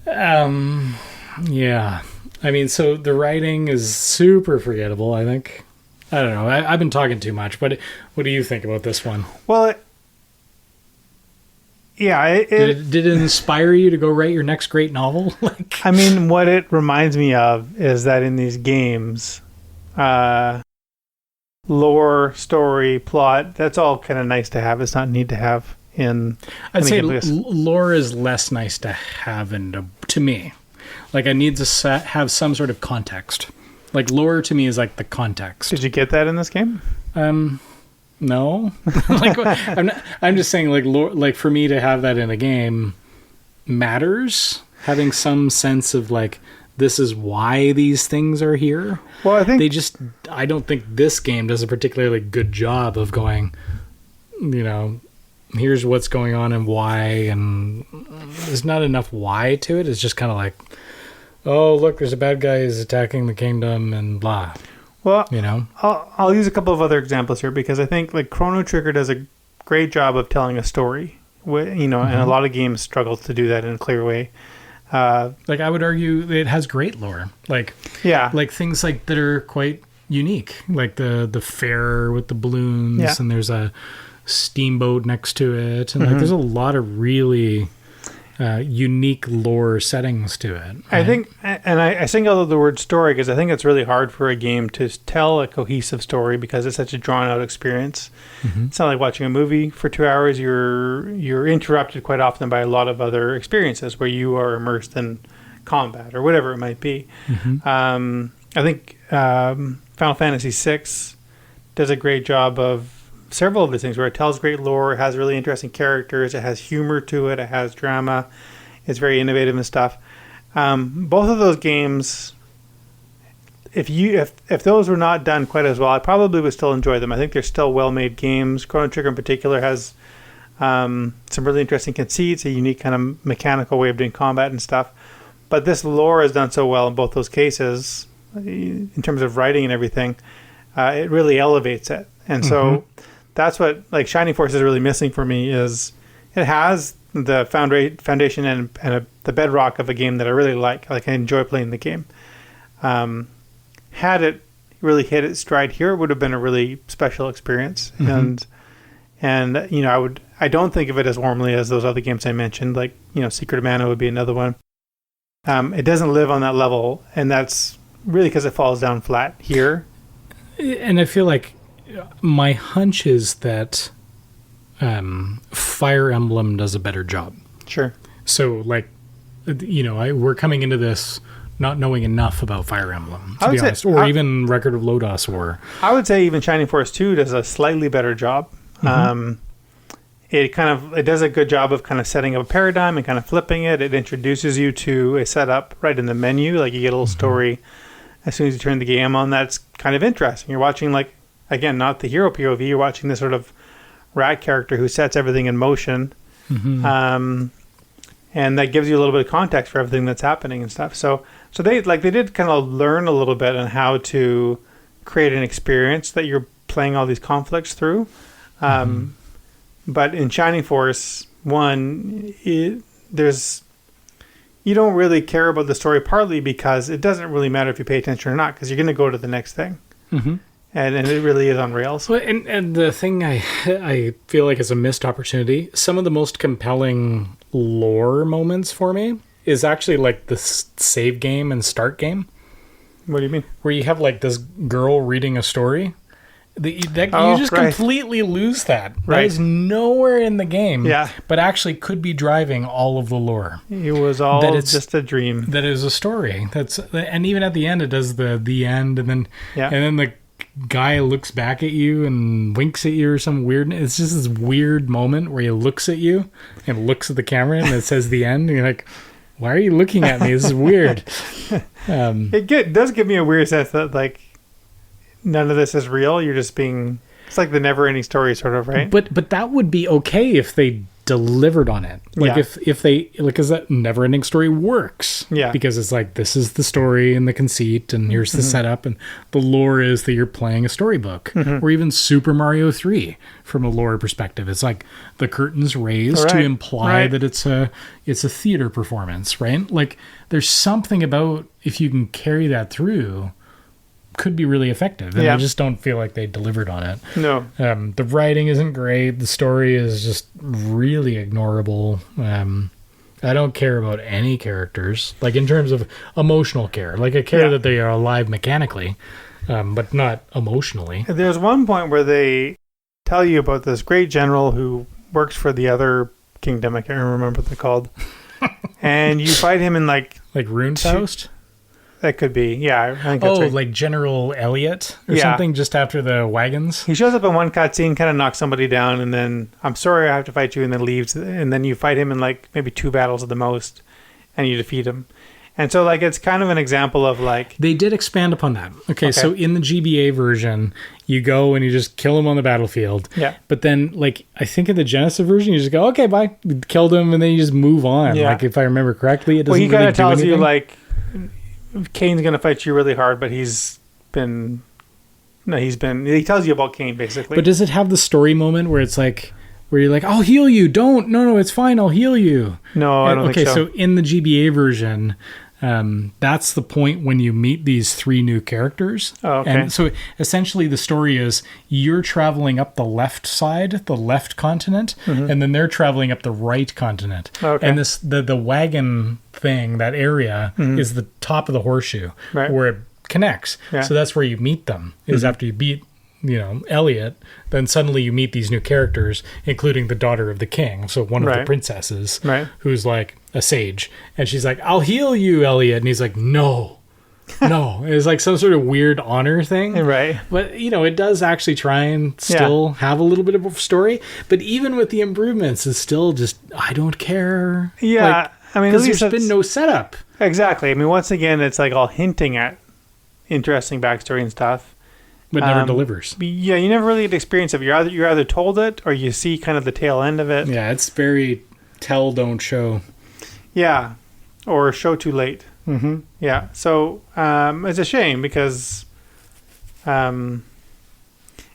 Yeah. I mean, so the writing is super forgettable, I think. I don't know. I've been talking too much, but what do you think about this one? Well, did it inspire you to go write your next great novel? I mean, what it reminds me of is that in these games, lore, story, plot, that's all kind of nice to have. It's not need to have in... I'd say lore is less nice to have to me. Like, I need to have some sort of context. Like, lore to me is like the context. Did you get that in this game? No. Like, I'm just saying, like, lore, like, for me to have that in a game matters. Having some sense of, like, this is why these things are here. Well, I think I don't think this game does a particularly good job of going, here's what's going on and why, and there's not enough why to it. It's just kind of like, oh, look, there's a bad guy who's attacking the kingdom and blah. Well, I'll use a couple of other examples here because I think like Chrono Trigger does a great job of telling a story. And a lot of games struggle to do that in a clear way. Like, I would argue it has great lore. Like things like that are quite unique, like the fair with the balloons, and there's a steamboat next to it, and like there's a lot of really unique lore settings to it. Right? I think, and I single out the word story because I think it's really hard for a game to tell a cohesive story because it's such a drawn out experience. Mm-hmm. It's not like watching a movie for 2 hours. You're interrupted quite often by a lot of other experiences where you are immersed in combat or whatever it might be. Mm-hmm. I think Final Fantasy VI does a great job of several of these things where it tells great lore, it has really interesting characters, it has humor to it, it has drama, it's very innovative and stuff. Both of those games, if those were not done quite as well, I probably would still enjoy them. I think they're still well-made games. Chrono Trigger in particular has some really interesting conceits, a unique kind of mechanical way of doing combat and stuff. But this lore is done so well in both those cases, in terms of writing and everything, it really elevates it. And so that's what like Shining Force is really missing for me is it has the foundation and the bedrock of a game that I really like. Like I enjoy playing the game. had it really hit its stride here, it would have been a really special experience. And you know, I don't think of it as warmly as those other games I mentioned, like, you know, Secret of Mana would be another one. It doesn't live on that level, and that's really because it falls down flat here. And I feel like my hunch is that Fire Emblem does a better job. Sure. So, like, you know, we're coming into this not knowing enough about Fire Emblem, to be honest, or even Record of Lodoss War. I would say even Shining Force 2 does a slightly better job. It does a good job of kind of setting up a paradigm and kind of flipping it. It introduces you to a setup right in the menu, like you get a little story as soon as you turn the game on. That's kind of interesting. You're watching, like, again, not the hero POV. You're watching this sort of rat character who sets everything in motion, and that gives you a little bit of context for everything that's happening and stuff. So they did kind of learn a little bit on how to create an experience that you're playing all these conflicts through. But in Shining Force 1, you don't really care about the story, partly because it doesn't really matter if you pay attention or not, because you're going to go to the next thing. And it really is on rails. Well, and the thing I feel like is a missed opportunity, some of the most compelling lore moments for me is actually like the save game and start game. What do you mean? Where you have like this girl reading a story. You just completely lose that. Right. That is nowhere in the game. Yeah. But actually could be driving all of the lore. It was all just a dream. That is a story. And even at the end, it does the end, and then the guy looks back at you and winks at you or some weird. It's just this weird moment where he looks at you and looks at the camera and it says the end. And you're like, why are you looking at me? This is weird. It does give me a weird sense that, like, none of this is real. You're just being... It's like the never-ending story, sort of, right? But that would be okay if they delivered on it. Like, if they... Like, because that never-ending story works. Yeah. Because it's like, this is the story and the conceit, and here's the setup, and the lore is that you're playing a storybook. Or even Super Mario 3, from a lore perspective. It's like, the curtain's raised to imply that it's a theater performance, right? Like, there's something about, if you can carry that through... could be really effective, and I just don't feel like they delivered on it. No. The writing isn't great. The story is just really ignorable. I don't care about any characters, like in terms of emotional care. Like I care that they are alive mechanically, but not emotionally. There's one point where they tell you about this great general who works for the other kingdom. I can't remember what they're called. And you fight him in like Runefaust? That could be, yeah. I think that's right. Like General Elliot or something, just after the wagons? He shows up in one cutscene, kind of knocks somebody down, and then, I'm sorry, I have to fight you, and then leaves. And then you fight him in like maybe 2 battles at the most, and you defeat him. And so, like, it's kind of an example of like... They did expand upon that. Okay, so in the GBA version, you go and you just kill him on the battlefield. Yeah. But then, like, I think in the Genesis version, you just go, okay, bye. You killed him, and then you just move on. Yeah. Like, if I remember correctly, it doesn't really do anything. Well, he kind of tells you, like... Kane's going to fight you really hard, but he tells you about Kane, basically. But does it have the story moment where it's like, where you're like, I'll heal you, no, it's fine, I'll heal you? No, I don't think so. Okay, so in the GBA version, that's the point when you meet these 3 new characters. Oh, okay. And so essentially the story is you're traveling up the left side, the left continent, and then they're traveling up the right continent. Okay. And the wagon thing, that area, is the top of the horseshoe where it connects. Yeah. So that's where you meet them, is after you beat Elliot, then suddenly you meet these new characters, including the daughter of the king, so one of the princesses, who's like a sage, and she's like, I'll heal you, Elliot, and he's like, no. It's like some sort of weird honor thing, right? But it does actually try and still have a little bit of a story, but even with the improvements, it's still just, I don't care. I mean, because there's been no setup. Exactly. I mean, once again, it's like all hinting at interesting backstory and stuff, but never delivers. Yeah, you never really get experience of it. You're either told it or you see kind of the tail end of it. Yeah, it's very tell, don't show. Yeah, or show too late. Mm-hmm. Yeah, so it's a shame because, I mean,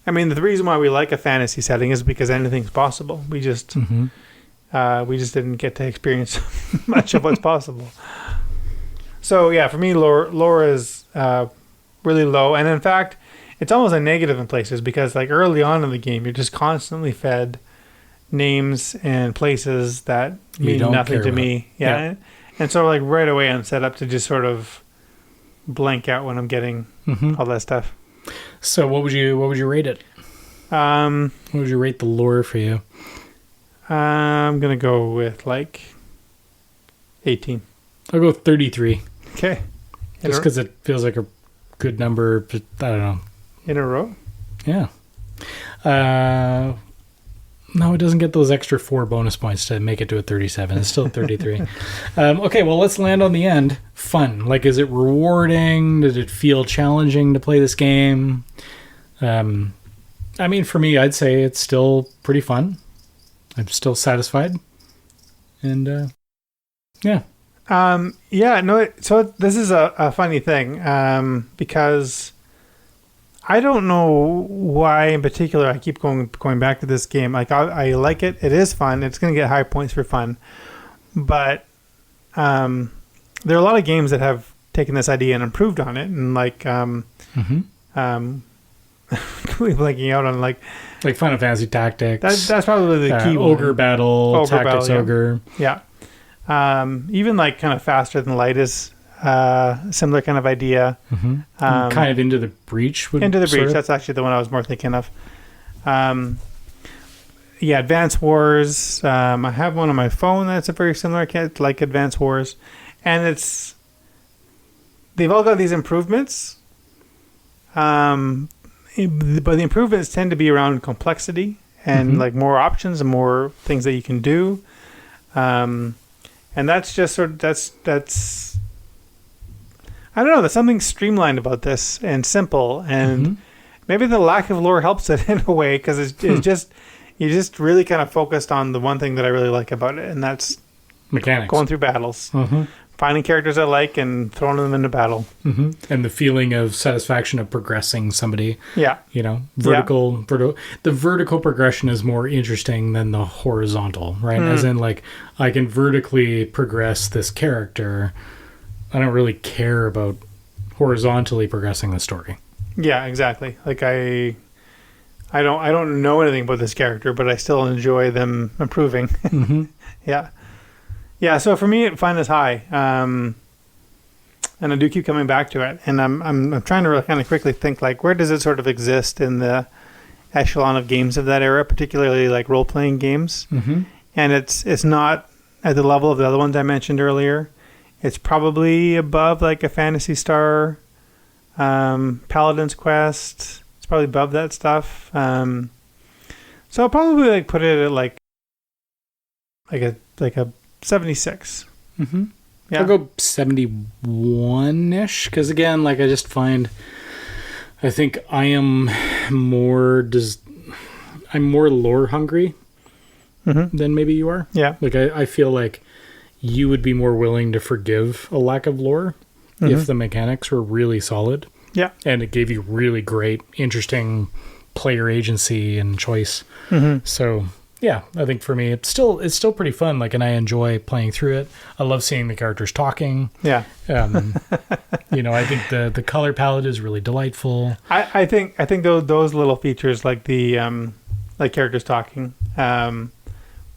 the reason why we like a fantasy setting is because anything's possible. We just didn't get to experience much of what's possible. So yeah, for me, Laura is really low. And in fact, it's almost a negative in places because like early on in the game, you're just constantly fed names and places that mean nothing to me. Yeah. And so like right away I'm set up to just sort of blank out when I'm getting all that stuff. So what would you rate it? What would you rate the lore for you? I'm going to go with like 18. I'll go 33. Okay. Just because it feels like a good number, but I don't know. In a row? Yeah. No, it doesn't get those extra 4 bonus points to make it to a 37. It's still 33. Okay, well, let's land on the end. Fun. Like, is it rewarding? Did it feel challenging to play this game? I mean, for me, I'd say it's still pretty fun. I'm still satisfied. And, yeah. So this is a funny thing, because I don't know why in particular I keep going back to this game. Like I like it. It is fun. It's going to get high points for fun. But there are a lot of games that have taken this idea and improved on it. And like, blanking out on like Final Fantasy Tactics. That's probably the key Ogre one. Battle, Tactics Ogre. Yeah. Even like kind of Faster Than Light is similar kind of idea. Kind of Into the Breach. Into the Breach. That's actually the one I was more thinking of. Advance Wars. I have one on my phone that's a very similar kit, like Advance Wars, and they've all got these improvements. But the improvements tend to be around complexity and like more options and more things that you can do. And that's just sort of, that's I don't know, there's something streamlined about this and simple, and maybe the lack of lore helps it in a way, because it's just, you just really kind of focused on the one thing that I really like about it, and that's mechanics. Going through battles. Finding characters I like and throwing them into battle. And the feeling of satisfaction of progressing somebody. Yeah. You know, the vertical progression is more interesting than the horizontal, right? As in, like, I can vertically progress this character. I don't really care about horizontally progressing the story. Yeah, exactly. Like I don't know anything about this character, but I still enjoy them improving. Yeah, so for me, fun is high, and I do keep coming back to it. And I'm trying to really kind of quickly think, like, where does it sort of exist in the echelon of games of that era, particularly like role playing games? And it's not at the level of the other ones I mentioned earlier. It's probably above like a Phantasy Star, Paladin's Quest. It's probably above that stuff. So I'll probably like put it at like a 76. Yeah. I'll go 71-ish, because again, like, I think I am more lore hungry than maybe you are. Yeah. Like, I feel like you would be more willing to forgive a lack of lore if the mechanics were really solid. Yeah. And it gave you really great, interesting player agency and choice. So yeah, I think for me, it's still pretty fun. Like, and I enjoy playing through it. I love seeing the characters talking. Yeah. You know, I think the color palette is really delightful. I think those little features, like the like characters talking,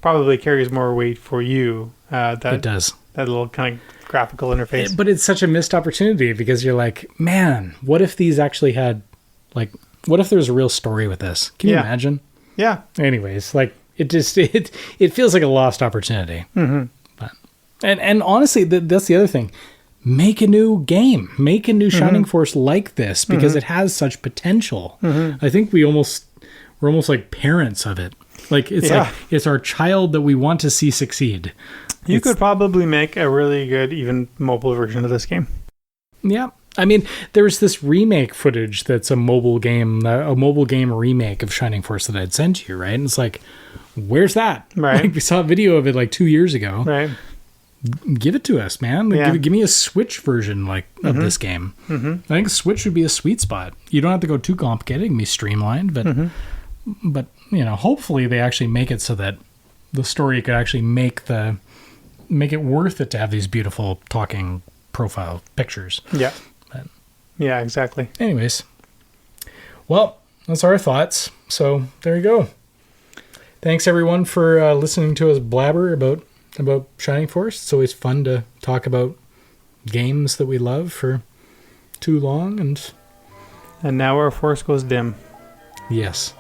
probably carries more weight for you. It does. That little kind of graphical interface. But it's such a missed opportunity, because you're like, man, what if these actually had, like, what if there's a real story with this? Can you imagine? Yeah. Anyways, like, it feels like a lost opportunity. But, and honestly, that's the other thing. Make a new game. Make a new Shining Force like this, because it has such potential. I think we're almost like parents of it. Like, it's like, it's our child that we want to see succeed. You could probably make a really good, even mobile version of this game. Yeah. I mean, there's this remake footage that's a mobile game remake of Shining Force that I'd sent you, right? And it's like, where's that? Right. Like, we saw a video of it like 2 years ago. Right. Give it to us, man. Like, give me a Switch version of this game. I think Switch would be a sweet spot. You don't have to go too complicated. It can be streamlined, but you know, hopefully they actually make it so that the story could actually make it worth it to have these beautiful talking profile pictures. Yeah. Yeah, exactly. Anyways, well, that's our thoughts. So there you go. Thanks everyone for listening to us blabber about Shining Force. It's always fun to talk about games that we love for too long, and now our force goes dim. Yes.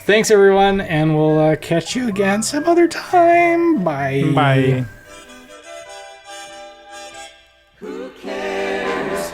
Thanks everyone, and we'll catch you again some other time. Bye. Bye. Who cares?